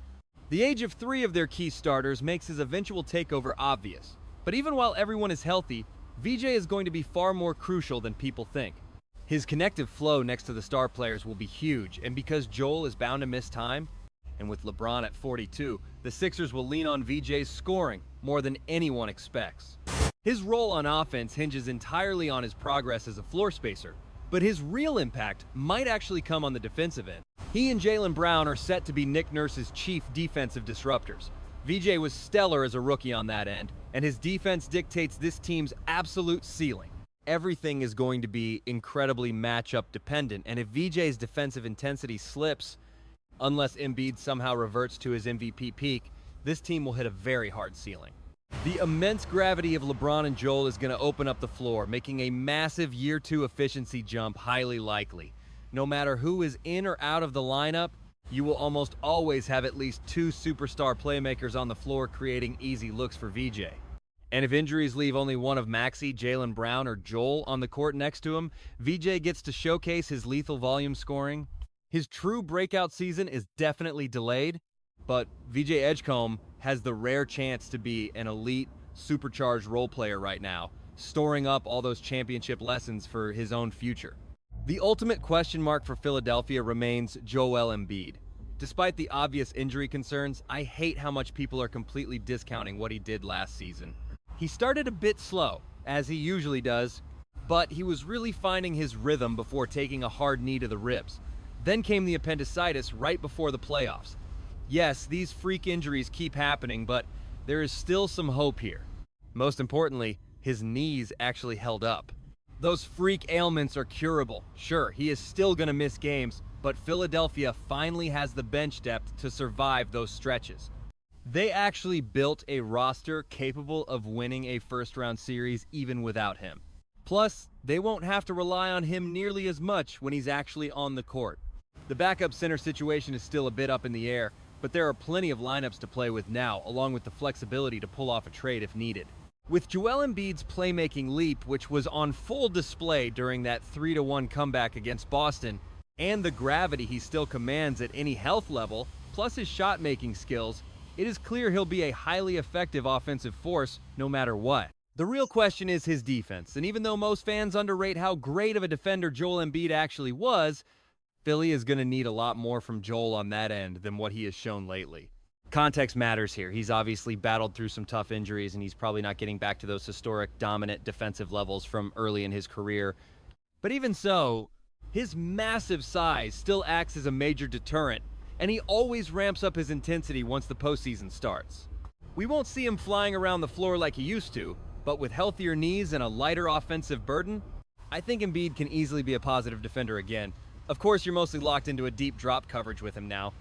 The age of 3 of their key starters makes his eventual takeover obvious, but even while everyone is healthy, VJ is going to be far more crucial than people think. His connective flow next to the star players will be huge, and because Joel is bound to miss time, and with LeBron at 42, the Sixers will lean on VJ's scoring more than anyone expects. His role on offense hinges entirely on his progress as a floor spacer, but his real impact might actually come on the defensive end. He and Jaylen Brown are set to be Nick Nurse's chief defensive disruptors. VJ was stellar as a rookie on that end, and his defense dictates this team's absolute ceiling. Everything is going to be incredibly matchup dependent, and if VJ's defensive intensity slips, unless Embiid somehow reverts to his MVP peak, this team will hit a very hard ceiling. The immense gravity of LeBron and Joel is going to open up the floor, making a massive year 2 efficiency jump highly likely. No matter who is in or out of the lineup, you will almost always have at least 2 superstar playmakers on the floor creating easy looks for VJ. And if injuries leave only one of Maxey, Jaylen Brown, or Joel on the court next to him, VJ gets to showcase his lethal volume scoring. His true breakout season is definitely delayed, but VJ Edgecombe has the rare chance to be an elite, supercharged role player right now, storing up all those championship lessons for his own future. The ultimate question mark for Philadelphia remains Joel Embiid. Despite the obvious injury concerns, I hate how much people are completely discounting what he did last season. He started a bit slow, as he usually does, but he was really finding his rhythm before taking a hard knee to the ribs. Then came the appendicitis right before the playoffs. Yes, these freak injuries keep happening, but there is still some hope here. Most importantly, his knees actually held up. Those freak ailments are curable. Sure, he is still going to miss games, but Philadelphia finally has the bench depth to survive those stretches. They actually built a roster capable of winning a first-round series even without him. Plus, they won't have to rely on him nearly as much when he's actually on the court. The backup center situation is still a bit up in the air, but there are plenty of lineups to play with now, along with the flexibility to pull off a trade if needed. With Joel Embiid's playmaking leap, which was on full display during that 3-1 comeback against Boston, and the gravity he still commands at any health level, plus his shot-making skills, it is clear he'll be a highly effective offensive force no matter what. The real question is his defense, and even though most fans underrate how great of a defender Joel Embiid actually was, Philly is going to need a lot more from Joel on that end than what he has shown lately. Context matters here. He's obviously battled through some tough injuries, and he's probably not getting back to those historic dominant defensive levels from early in his career. But even so, his massive size still acts as a major deterrent, and he always ramps up his intensity once the postseason starts. We won't see him flying around the floor like he used to, but with healthier knees and a lighter offensive burden, I think Embiid can easily be a positive defender again. Of course, you're mostly locked into a deep drop coverage with him now,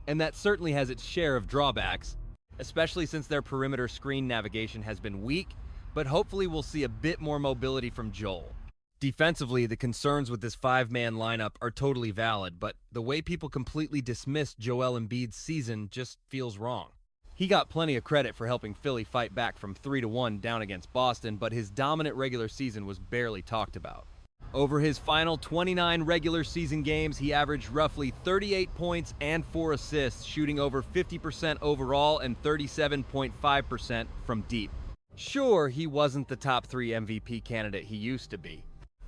and that certainly has its share of drawbacks, especially since their perimeter screen navigation has been weak, but hopefully we'll see a bit more mobility from Joel. Defensively, the concerns with this five-man lineup are totally valid, but the way people completely dismissed Joel Embiid's season just feels wrong. He got plenty of credit for helping Philly fight back from 3-1 down against Boston, but his dominant regular season was barely talked about. Over his final 29 regular season games, he averaged roughly 38 points and 4 assists, shooting over 50% overall and 37.5% from deep. Sure, he wasn't the top 3 MVP candidate he used to be,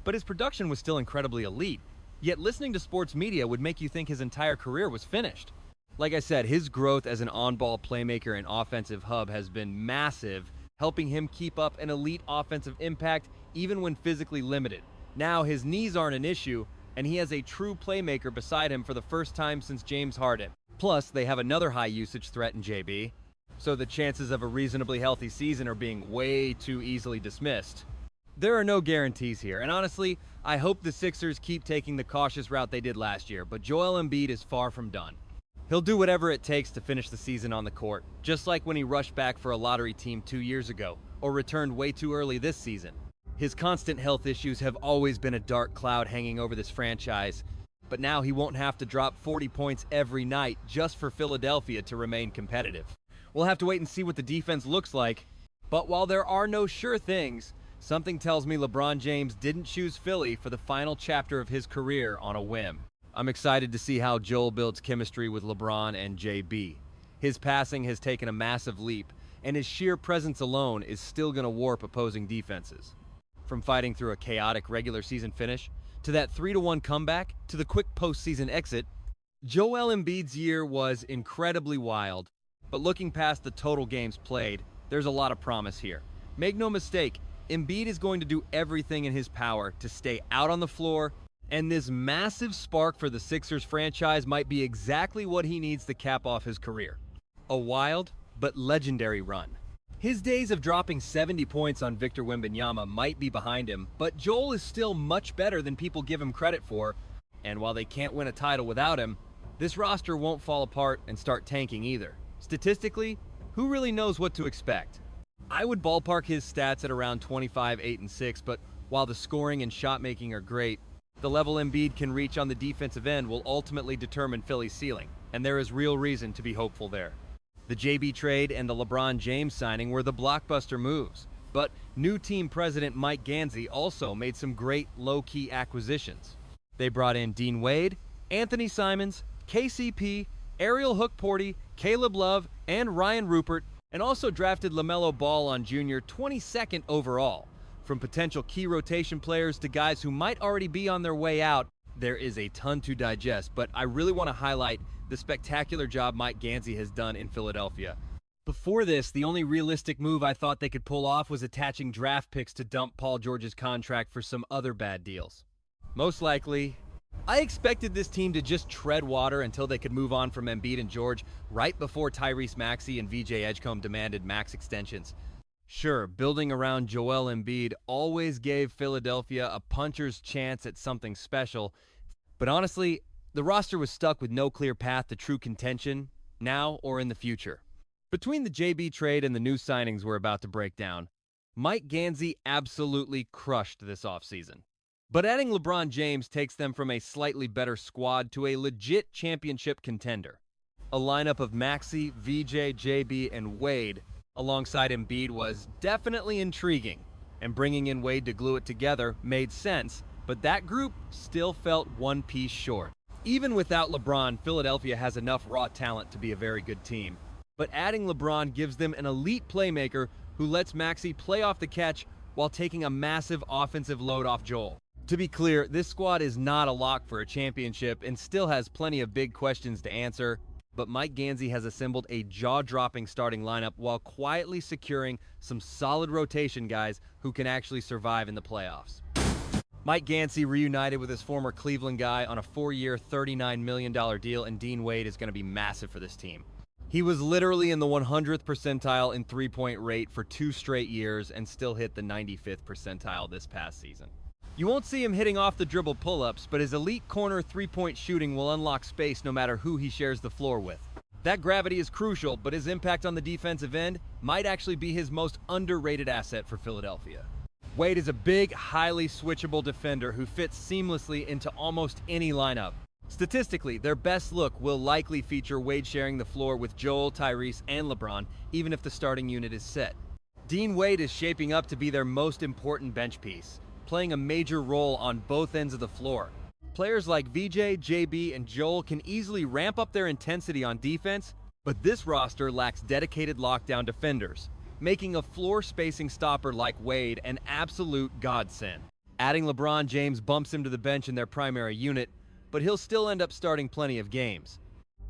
but his production was still incredibly elite. Yet listening to sports media would make you think his entire career was finished. Like I said, his growth as an on-ball playmaker and offensive hub has been massive, helping him keep up an elite offensive impact even when physically limited. Now his knees aren't an issue, and he has a true playmaker beside him for the first time since James Harden. Plus, they have another high-usage threat in JB, so the chances of a reasonably healthy season are being way too easily dismissed. There are no guarantees here, and honestly, I hope the Sixers keep taking the cautious route they did last year, but Joel Embiid is far from done. He'll do whatever it takes to finish the season on the court, just like when he rushed back for a lottery team 2 years ago, or returned way too early this season. His constant health issues have always been a dark cloud hanging over this franchise, but now he won't have to drop 40 points every night just for Philadelphia to remain competitive. We'll have to wait and see what the defense looks like, but while there are no sure things, something tells me LeBron James didn't choose Philly for the final chapter of his career on a whim. I'm excited to see how Joel builds chemistry with LeBron and JB. His passing has taken a massive leap, and his sheer presence alone is still going to warp opposing defenses. From fighting through a chaotic regular season finish, to that 3-1 comeback, to the quick postseason exit, Joel Embiid's year was incredibly wild, but looking past the total games played, there's a lot of promise here. Make no mistake, Embiid is going to do everything in his power to stay out on the floor, and this massive spark for the Sixers franchise might be exactly what he needs to cap off his career. A wild but legendary run. His days of dropping 70 points on Victor Wembanyama might be behind him, but Joel is still much better than people give him credit for, and while they can't win a title without him, this roster won't fall apart and start tanking either. Statistically, who really knows what to expect? I would ballpark his stats at around 25, 8, and 6, but while the scoring and shot making are great, the level Embiid can reach on the defensive end will ultimately determine Philly's ceiling, and there is real reason to be hopeful there. The JB trade and the LeBron James signing were the blockbuster moves, but new team president Mike Gansey also made some great low-key acquisitions. They brought in Dean Wade, Anfernee Simons, KCP, Ariel Hook-Porty, Caleb Love, and Ryan Rupert, and also drafted LaMelo Ball on Jr. 22nd overall. From potential key rotation players to guys who might already be on their way out, there is a ton to digest, but I really want to highlight the spectacular job Mike Gansey has done in Philadelphia. Before this, the only realistic move I thought they could pull off was attaching draft picks to dump Paul George's contract for some other bad deals. Most likely, I expected this team to just tread water until they could move on from Embiid and George right before Tyrese Maxey and VJ Edgecombe demanded max extensions. Sure, building around Joel Embiid always gave Philadelphia a puncher's chance at something special, but honestly, the roster was stuck with no clear path to true contention, now or in the future. Between the JB trade and the new signings we're about to break down, Mike Gansey absolutely crushed this offseason. But adding LeBron James takes them from a slightly better squad to a legit championship contender. A lineup of Maxey, VJ, JB, and Wade alongside Embiid was definitely intriguing, and bringing in Wade to glue it together made sense, but that group still felt one piece short. Even without LeBron, Philadelphia has enough raw talent to be a very good team. But adding LeBron gives them an elite playmaker who lets Maxey play off the catch while taking a massive offensive load off Joel. To be clear, this squad is not a lock for a championship and still has plenty of big questions to answer, but Mike Gansey has assembled a jaw-dropping starting lineup while quietly securing some solid rotation guys who can actually survive in the playoffs. Mike Gansey reunited with his former Cleveland guy on a 4-year, $39 million deal, and Dean Wade is going to be massive for this team. He was literally in the 100th percentile in three-point rate for 2 straight years and still hit the 95th percentile this past season. You won't see him hitting off the dribble pull-ups, but his elite corner three-point shooting will unlock space no matter who he shares the floor with. That gravity is crucial, but his impact on the defensive end might actually be his most underrated asset for Philadelphia. Wade is a big, highly switchable defender who fits seamlessly into almost any lineup. Statistically, their best look will likely feature Wade sharing the floor with Joel, Tyrese, and LeBron, even if the starting unit is set. Dean Wade is shaping up to be their most important bench piece, playing a major role on both ends of the floor. Players like VJ, JB, and Joel can easily ramp up their intensity on defense, but this roster lacks dedicated lockdown defenders, making a floor spacing stopper like Wade an absolute godsend. Adding LeBron James bumps him to the bench in their primary unit, but he'll still end up starting plenty of games.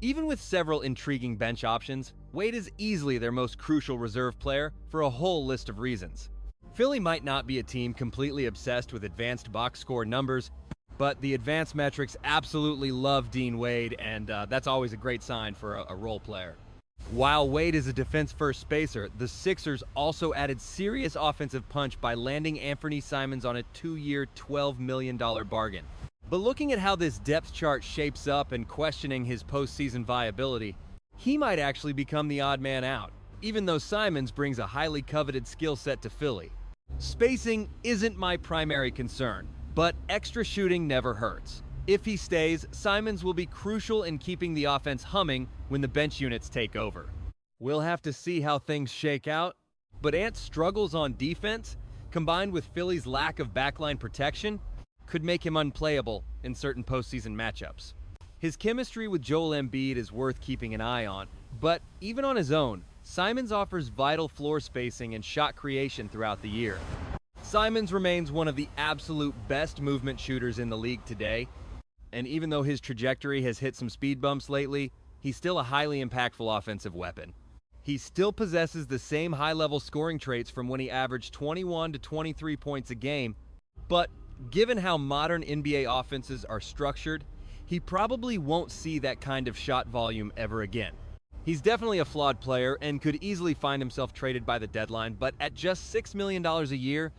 Even with several intriguing bench options, Wade is easily their most crucial reserve player for a whole list of reasons. Philly might not be a team completely obsessed with advanced box score numbers, but the advanced metrics absolutely love Dean Wade, and that's always a great sign for a role player. While Wade is a defense-first spacer, the Sixers also added serious offensive punch by landing Anfernee Simons on a 2-year, $12 million bargain. But looking at how this depth chart shapes up and questioning his postseason viability, he might actually become the odd man out, even though Simons brings a highly coveted skill set to Philly. Spacing isn't my primary concern, but extra shooting never hurts. If he stays, Simons will be crucial in keeping the offense humming when the bench units take over. We'll have to see how things shake out, but Ant's struggles on defense, combined with Philly's lack of backline protection, could make him unplayable in certain postseason matchups. His chemistry with Joel Embiid is worth keeping an eye on, but even on his own, Simons offers vital floor spacing and shot creation throughout the year. Simons remains one of the absolute best movement shooters in the league today, and even though his trajectory has hit some speed bumps lately, he's still a highly impactful offensive weapon. He still possesses the same high-level scoring traits from when he averaged 21 to 23 points a game, but given how modern NBA offenses are structured, he probably won't see that kind of shot volume ever again. He's definitely a flawed player and could easily find himself traded by the deadline, but at just $6 million a year,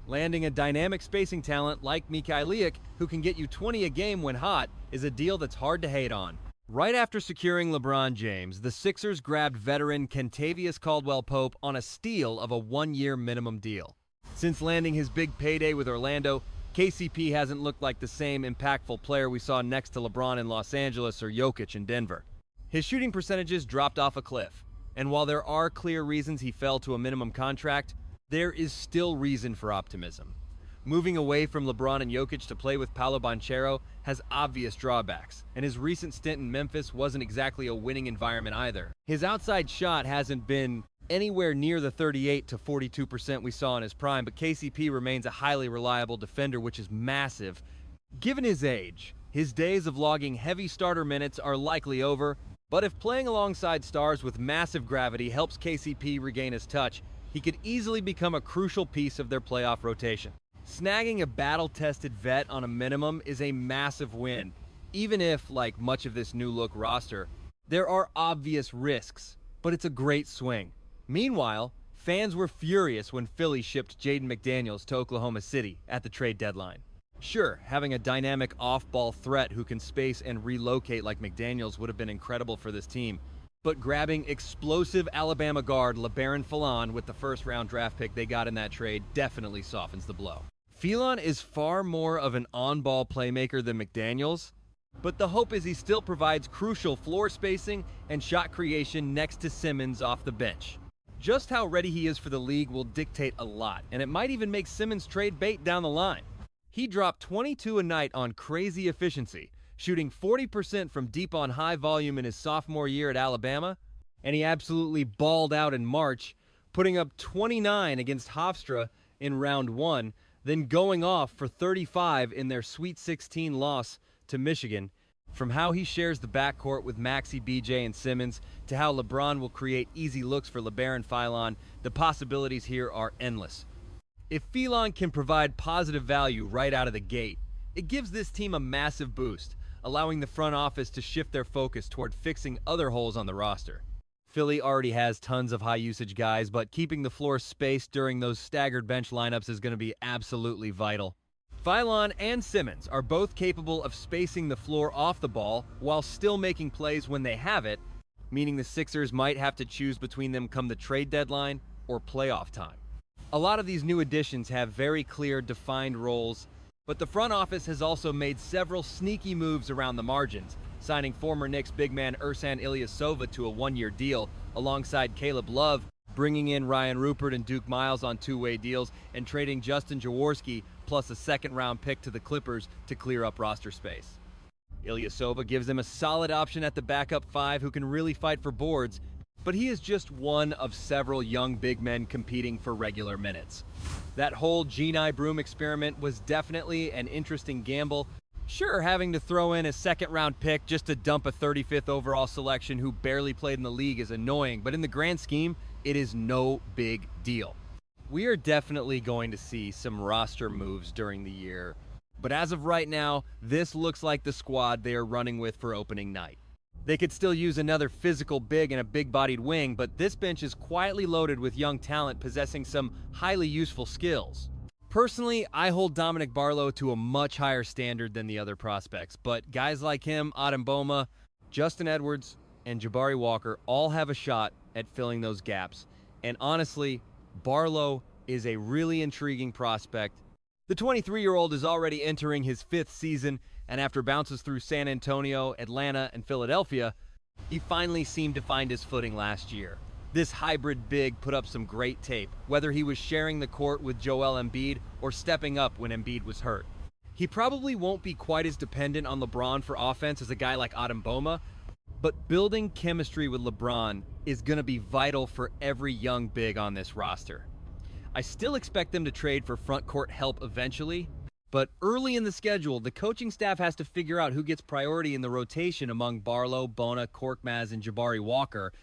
landing a dynamic spacing talent like Mikhailiuk, who can get you 20 a game when hot, is a deal that's hard to hate on. Right after securing LeBron James, the Sixers grabbed veteran Kentavious Caldwell-Pope on a steal of a 1-year minimum deal. Since landing his big payday with Orlando, KCP hasn't looked like the same impactful player we saw next to LeBron in Los Angeles or Jokic in Denver. His shooting percentages dropped off a cliff, and while there are clear reasons he fell to a minimum contract, there is still reason for optimism. Moving away from LeBron and Jokic to play with Paolo Banchero has obvious drawbacks, and his recent stint in Memphis wasn't exactly a winning environment either. His outside shot hasn't been anywhere near the 38 to 42% we saw in his prime, but KCP remains a highly reliable defender, which is massive. Given his age, his days of logging heavy starter minutes are likely over, but if playing alongside stars with massive gravity helps KCP regain his touch, he could easily become a crucial piece of their playoff rotation. Snagging a battle-tested vet on a minimum is a massive win, even if, like much of this new-look roster, there are obvious risks, but it's a great swing. Meanwhile, fans were furious when Philly shipped Jaden McDaniels to Oklahoma City at the trade deadline. Sure, having a dynamic off-ball threat who can space and relocate like McDaniels would have been incredible for this team, but grabbing explosive Alabama guard LeBaron Phelan with the first-round draft pick they got in that trade definitely softens the blow. Phelan is far more of an on-ball playmaker than McDaniels, but the hope is he still provides crucial floor spacing and shot creation next to Simmons off the bench. Just how ready he is for the league will dictate a lot, and it might even make Simmons trade bait down the line. He dropped 22 a night on crazy efficiency, shooting 40% from deep on high volume in his sophomore year at Alabama, and he absolutely balled out in March putting up 29 against Hofstra in round 1, then going off for 35 in their Sweet 16 loss to Michigan. From how he shares the backcourt with Maxey, BJ, and Simmons, to how LeBron will create easy looks for LeBaron and Philon, the possibilities here are endless. If Philon can provide positive value right out of the gate, it gives this team a massive boost, allowing the front office to shift their focus toward fixing other holes on the roster. Philly already has tons of high-usage guys, but keeping the floor spaced during those staggered bench lineups is going to be absolutely vital. Philon and Simmons are both capable of spacing the floor off the ball while still making plays when they have it, meaning the Sixers might have to choose between them come the trade deadline or playoff time. A lot of these new additions have very clear, defined roles, but the front office has also made several sneaky moves around the margins, signing former Knicks big man Ersan Ilyasova to a one-year deal alongside Caleb Love, bringing in Ryan Rupert and Duke Miles on two-way deals, and trading Justin Jaworski plus a second-round pick to the Clippers to clear up roster space. Ilyasova gives them a solid option at the backup 5 who can really fight for boards, but he is just one of several young big men competing for regular minutes. That whole Geni Broom experiment was definitely an interesting gamble. Sure, having to throw in a second-round pick just to dump a 35th overall selection who barely played in the league is annoying, but in the grand scheme, it is no big deal. We are definitely going to see some roster moves during the year, but as of right now, this looks like the squad they are running with for opening night. They could still use another physical big and a big-bodied wing, but this bench is quietly loaded with young talent possessing some highly useful skills. Personally, I hold Dominic Barlow to a much higher standard than the other prospects, but guys like him, Adem Boma, Justin Edwards, and Jabari Walker all have a shot at filling those gaps. And honestly, Barlow is a really intriguing prospect. The 23-year-old is already entering his 5th season, and after bounces through San Antonio, Atlanta, and Philadelphia, he finally seemed to find his footing last year. This hybrid big put up some great tape, whether he was sharing the court with Joel Embiid or stepping up when Embiid was hurt. He probably won't be quite as dependent on LeBron for offense as a guy like Adem Boma, but building chemistry with LeBron is going to be vital for every young big on this roster. I still expect them to trade for front court help eventually, but early in the schedule, the coaching staff has to figure out who gets priority in the rotation among Barlow, Bona, Korkmaz, and Jabari Walker.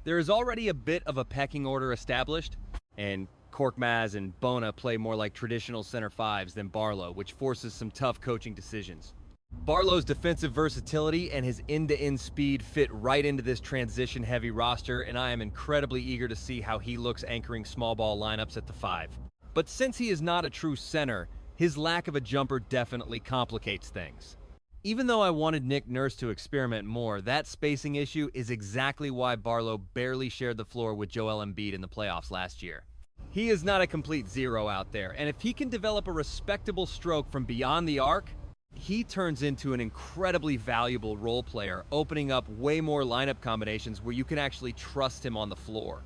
There is already a bit of a pecking order established, and Korkmaz and Bona play more like traditional center fives than Barlow, which forces some tough coaching decisions. Barlow's defensive versatility and his end-to-end speed fit right into this transition-heavy roster, and I am incredibly eager to see how he looks anchoring small ball lineups at the 5. But since he is not a true center, his lack of a jumper definitely complicates things. Even though I wanted Nick Nurse to experiment more, that spacing issue is exactly why Barlow barely shared the floor with Joel Embiid in the playoffs last year. He is not a complete zero out there, and if he can develop a respectable stroke from beyond the arc, he turns into an incredibly valuable role player, opening up way more lineup combinations where you can actually trust him on the floor.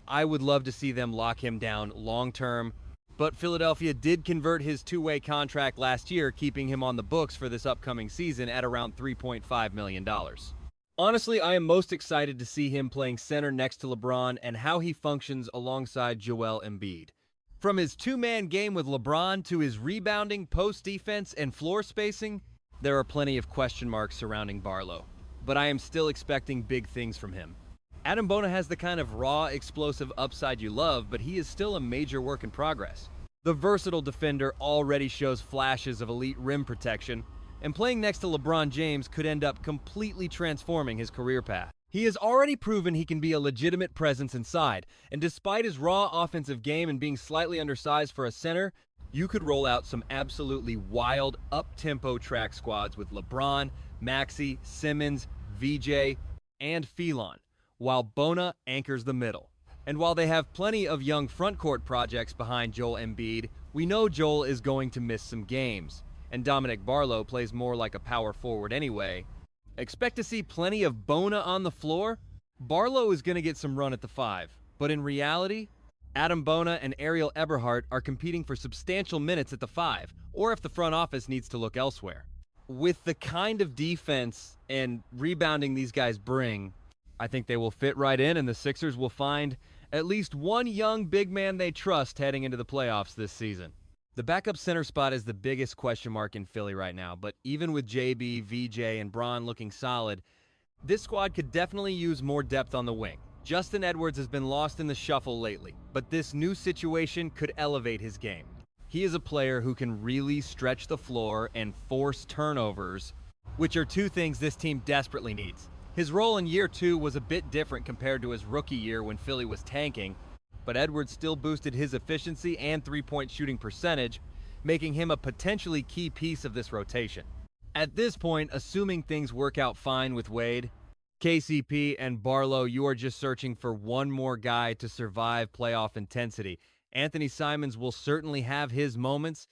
I would love to see them lock him down long-term, but Philadelphia did convert his two-way contract last year, keeping him on the books for this upcoming season at around $3.5 million. Honestly, I am most excited to see him playing center next to LeBron and how he functions alongside Joel Embiid. From his two-man game with LeBron to his rebounding, post-defense, and floor spacing, there are plenty of question marks surrounding Barlow, but I am still expecting big things from him. Adem Bona has the kind of raw, explosive upside you love, but he is still a major work in progress. The versatile defender already shows flashes of elite rim protection, and playing next to LeBron James could end up completely transforming his career path. He has already proven he can be a legitimate presence inside, and despite his raw offensive game and being slightly undersized for a center, you could roll out some absolutely wild, up-tempo track squads with LeBron, Maxey, Simmons, VJ, and Philon, while Bona anchors the middle. And while they have plenty of young frontcourt projects behind Joel Embiid, we know Joel is going to miss some games, and Dominic Barlow plays more like a power forward anyway. Expect to see plenty of Bona on the floor. Barlow is going to get some run at the 5, but in reality, Adem Bona and Ariel Eberhardt are competing for substantial minutes at the 5, or if the front office needs to look elsewhere. With the kind of defense and rebounding these guys bring, I think they will fit right in, and the Sixers will find at least one young big man they trust heading into the playoffs this season. The backup center spot is the biggest question mark in Philly right now, but even with JB, VJ, and Braun looking solid, this squad could definitely use more depth on the wing. Justin Edwards has been lost in the shuffle lately, but this new situation could elevate his game. He is a player who can really stretch the floor and force turnovers, which are two things this team desperately needs. His role in year 2 was a bit different compared to his rookie year when Philly was tanking, but Edwards still boosted his efficiency and three-point shooting percentage, making him a potentially key piece of this rotation. At this point, assuming things work out fine with Wade, KCP, and Barlow, you are just searching for one more guy to survive playoff intensity. Anfernee Simons will certainly have his moments,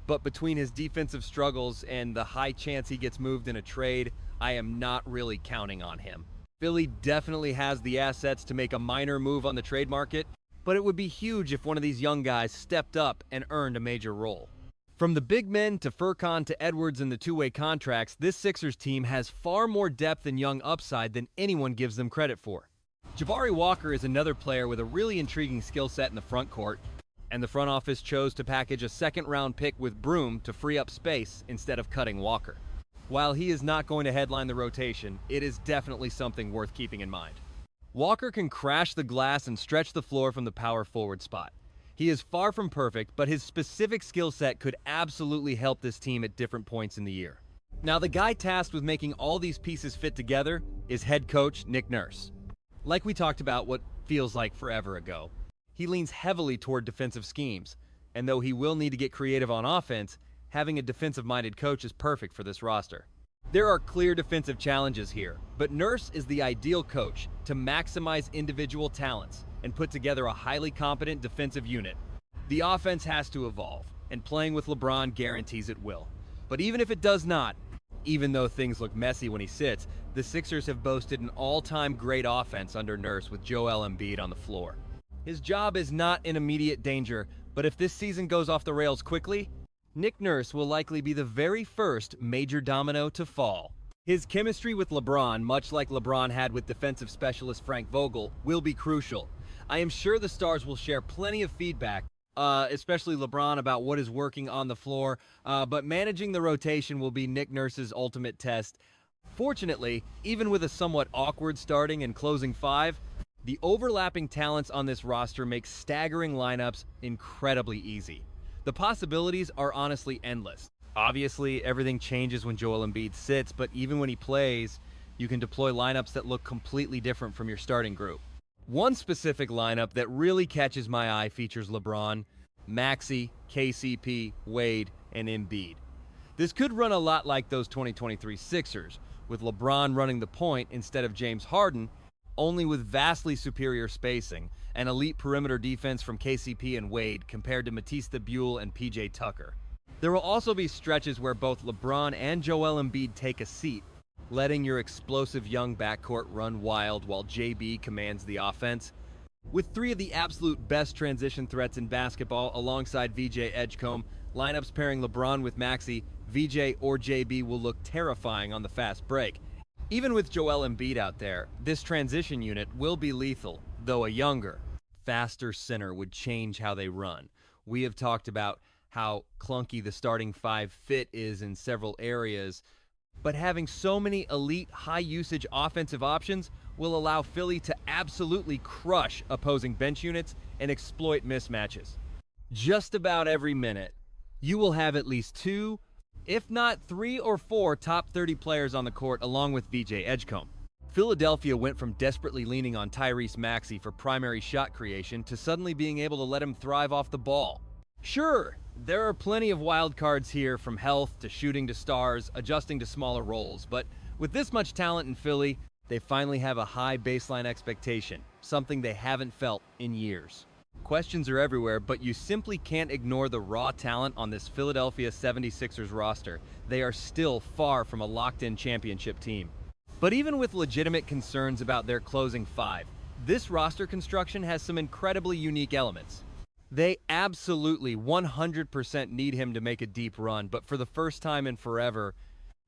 but between his defensive struggles and the high chance he gets moved in a trade, I am not really counting on him. Philly definitely has the assets to make a minor move on the trade market, but it would be huge if one of these young guys stepped up and earned a major role. From the big men to Furkan to Edwards and the two-way contracts, this Sixers team has far more depth and young upside than anyone gives them credit for. Jabari Walker is another player with a really intriguing skill set in the front court, and the front office chose to package a second-round pick with Broom to free up space instead of cutting Walker. While he is not going to headline the rotation, it is definitely something worth keeping in mind. Walker can crash the glass and stretch the floor from the power forward spot. He is far from perfect, but his specific skill set could absolutely help this team at different points in the year. Now, the guy tasked with making all these pieces fit together is head coach Nick Nurse. Like we talked about what feels like forever ago, he leans heavily toward defensive schemes, and though he will need to get creative on offense, having a defensive-minded coach is perfect for this roster. There are clear defensive challenges here, but Nurse is the ideal coach to maximize individual talents and put together a highly competent defensive unit. The offense has to evolve, and playing with LeBron guarantees it will. But even if it does not, even though things look messy when he sits, the Sixers have boasted an all-time great offense under Nurse with Joel Embiid on the floor. His job is not in immediate danger, but if this season goes off the rails quickly, Nick Nurse will likely be the very first major domino to fall. His chemistry with LeBron, much like LeBron had with defensive specialist Frank Vogel, will be crucial. I am sure the Stars will share plenty of feedback, especially LeBron, about what is working on the floor, but managing the rotation will be Nick Nurse's ultimate test. Fortunately, even with a somewhat awkward starting and closing five, the overlapping talents on this roster make staggering lineups incredibly easy. The possibilities are honestly endless. Obviously, everything changes when Joel Embiid sits, but even when he plays, you can deploy lineups that look completely different from your starting group. One specific lineup that really catches my eye features LeBron, Maxey, KCP, Wade, and Embiid. This could run a lot like those 2023 Sixers, with LeBron running the point instead of James Harden, only with vastly superior spacing, and elite perimeter defense from KCP and Wade compared to Matisse Thybulle and PJ Tucker. There will also be stretches where both LeBron and Joel Embiid take a seat, letting your explosive young backcourt run wild while JB commands the offense. With three of the absolute best transition threats in basketball alongside VJ Edgecombe, lineups pairing LeBron with Maxey, VJ or JB will look terrifying on the fast break. Even with Joel Embiid out there, this transition unit will be lethal, though a younger, faster center would change how they run. We have talked about how clunky the starting five fit is in several areas, but having so many elite, high-usage offensive options will allow Philly to absolutely crush opposing bench units and exploit mismatches. Just about every minute, you will have at least two, if not 3 or 4 top 30 players on the court along with VJ Edgecombe. Philadelphia went from desperately leaning on Tyrese Maxey for primary shot creation to suddenly being able to let him thrive off the ball. Sure, there are plenty of wild cards here, from health to shooting to stars, adjusting to smaller roles, but with this much talent in Philly, they finally have a high baseline expectation, something they haven't felt in years. Questions are everywhere, but you simply can't ignore the raw talent on this Philadelphia 76ers roster. They are still far from a locked-in championship team. But even with legitimate concerns about their closing five, this roster construction has some incredibly unique elements. They absolutely 100% need him to make a deep run, but for the first time in forever,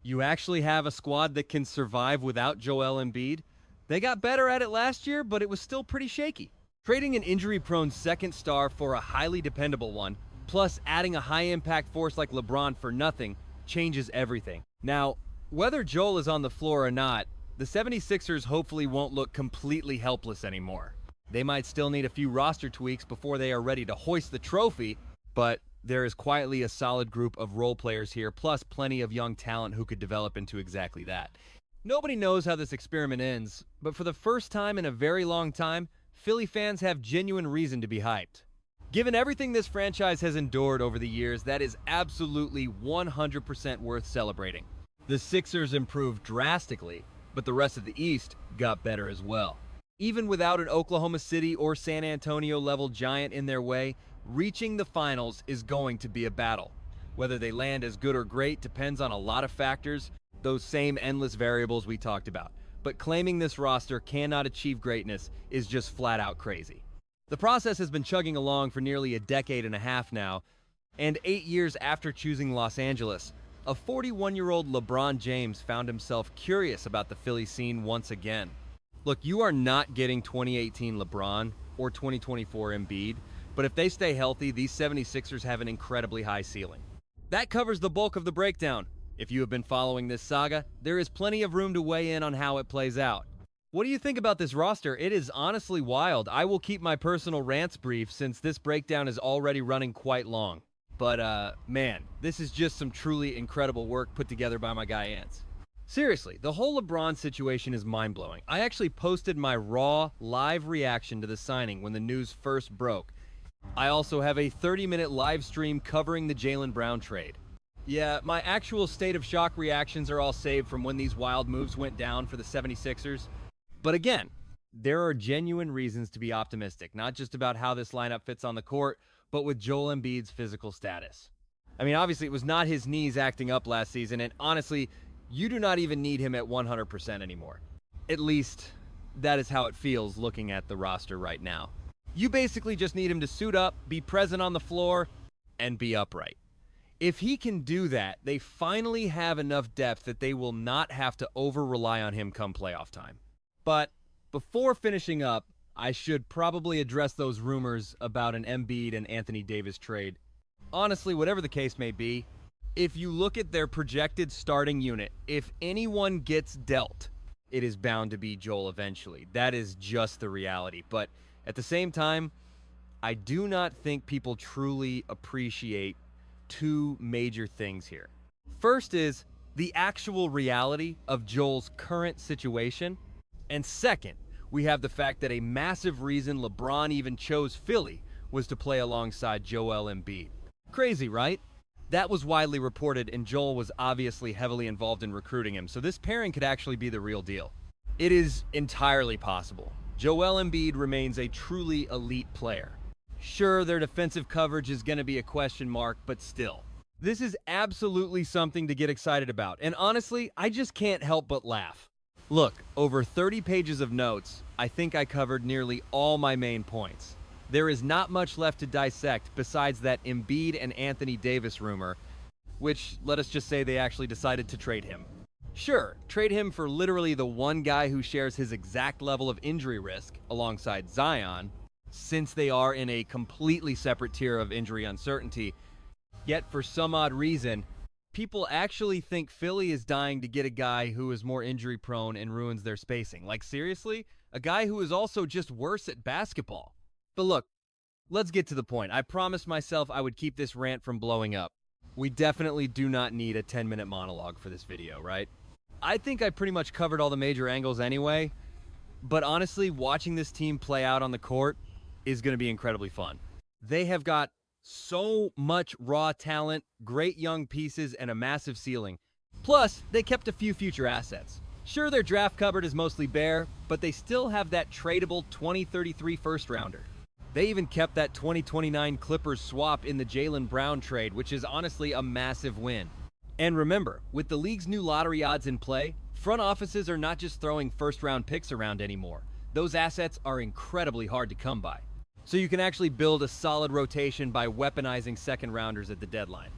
you actually have a squad that can survive without Joel Embiid. They got better at it last year, but it was still pretty shaky. Trading an injury-prone second star for a highly dependable one, plus adding a high-impact force like LeBron for nothing, changes everything. Now, whether Joel is on the floor or not, the 76ers hopefully won't look completely helpless anymore. They might still need a few roster tweaks before they are ready to hoist the trophy, but there is quietly a solid group of role players here, plus plenty of young talent who could develop into exactly that. Nobody knows how this experiment ends, but for the first time in a very long time, Philly fans have genuine reason to be hyped. Given everything this franchise has endured over the years, that is absolutely 100% worth celebrating. The Sixers improved drastically, but the rest of the East got better as well. Even without an Oklahoma City or San Antonio level giant in their way, reaching the finals is going to be a battle. Whether they land as good or great depends on a lot of factors, those same endless variables we talked about. But claiming this roster cannot achieve greatness is just flat out crazy. The process has been chugging along for nearly a decade and a half now, and 8 years after choosing Los Angeles, a 41-year-old LeBron James found himself curious about the Philly scene once again. Look, you are not getting 2018 LeBron or 2024 Embiid, but if they stay healthy, these 76ers have an incredibly high ceiling. That covers the bulk of the breakdown. If you have been following this saga, there is plenty of room to weigh in on how it plays out. What do you think about this roster? It is honestly wild. I will keep my personal rants brief since this breakdown is already running quite long. But, man, this is just some truly incredible work put together by my guy Ants. Seriously, the whole LeBron situation is mind-blowing. I actually posted my raw, live reaction to the signing when the news first broke. I also have a 30-minute live stream covering the Jaylen Brown trade. Yeah, my actual state of shock reactions are all saved from when these wild moves went down for the 76ers. But again, there are genuine reasons to be optimistic, not just about how this lineup fits on the court, but with Joel Embiid's physical status. I mean, obviously, it was not his knees acting up last season, and honestly, you do not even need him at 100% anymore. At least, that is how it feels looking at the roster right now. You basically just need him to suit up, be present on the floor, and be upright. If he can do that, they finally have enough depth that they will not have to over-rely on him come playoff time. But before finishing up, I should probably address those rumors about an Embiid and Anthony Davis trade. Honestly, whatever the case may be, if you look at their projected starting unit, if anyone gets dealt, it is bound to be Joel eventually. That is just the reality. But at the same time, I do not think people truly appreciate two major things here. First is the actual reality of Joel's current situation. And second, we have the fact that a massive reason LeBron even chose Philly was to play alongside Joel Embiid. Crazy, right? That was widely reported, and Joel was obviously heavily involved in recruiting him, so this pairing could actually be the real deal. It is entirely possible. Joel Embiid remains a truly elite player. Sure, their defensive coverage is going to be a question mark, but still. This is absolutely something to get excited about, and honestly, I just can't help but laugh. Look, over 30 pages of notes, I think I covered nearly all my main points. There is not much left to dissect besides that Embiid and Anthony Davis rumor, which, let us just say they actually decided to trade him. Sure, trade him for literally the one guy who shares his exact level of injury risk alongside Zion, since they are in a completely separate tier of injury uncertainty. Yet, for some odd reason, people actually think Philly is dying to get a guy who is more injury-prone and ruins their spacing. Like, seriously? A guy who is also just worse at basketball. But look, let's get to the point. I promised myself I would keep this rant from blowing up. We definitely do not need a 10-minute monologue for this video, right? I think I pretty much covered all the major angles anyway, but honestly, watching this team play out on the court is going to be incredibly fun. They have got so much raw talent, great young pieces, and a massive ceiling. Plus, they kept a few future assets. Sure, their draft cupboard is mostly bare, but they still have that tradable 2033 first-rounder. They even kept that 2029 Clippers swap in the Jaylen Brown trade, which is honestly a massive win. And remember, with the league's new lottery odds in play, front offices are not just throwing first-round picks around anymore. Those assets are incredibly hard to come by. So you can actually build a solid rotation by weaponizing second-rounders at the deadline.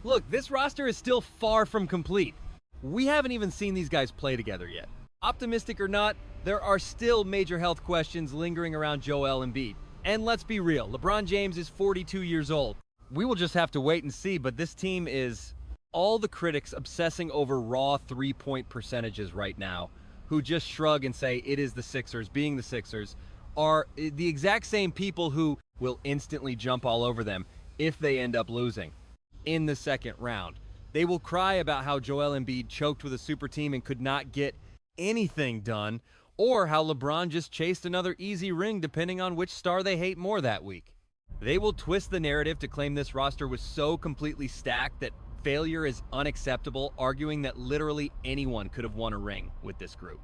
Look, this roster is still far from complete. We haven't even seen these guys play together yet. Optimistic or not, there are still major health questions lingering around Joel Embiid. And let's be real, LeBron James is 42 years old. We will just have to wait and see, but this team is all the critics obsessing over raw three-point percentages right now, who just shrug and say it is the Sixers, being the Sixers, are the exact same people who will instantly jump all over them if they end up losing in the second round. They will cry about how Joel Embiid choked with a super team and could not get anything done, or how LeBron just chased another easy ring depending on which star they hate more that week. They will twist the narrative to claim this roster was so completely stacked that failure is unacceptable, arguing that literally anyone could have won a ring with this group.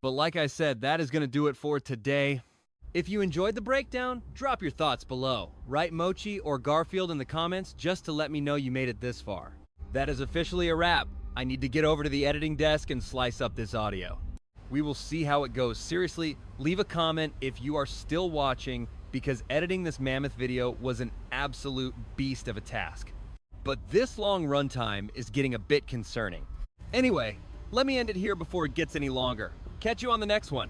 But like I said, that is going to do it for today. If you enjoyed the breakdown, drop your thoughts below. Write Mochi or Garfield in the comments just to let me know you made it this far. That is officially a wrap. I need to get over to the editing desk and slice up this audio. We will see how it goes. Seriously, leave a comment if you are still watching, because editing this mammoth video was an absolute beast of a task. But this long runtime is getting a bit concerning. Anyway, let me end it here before it gets any longer. Catch you on the next one.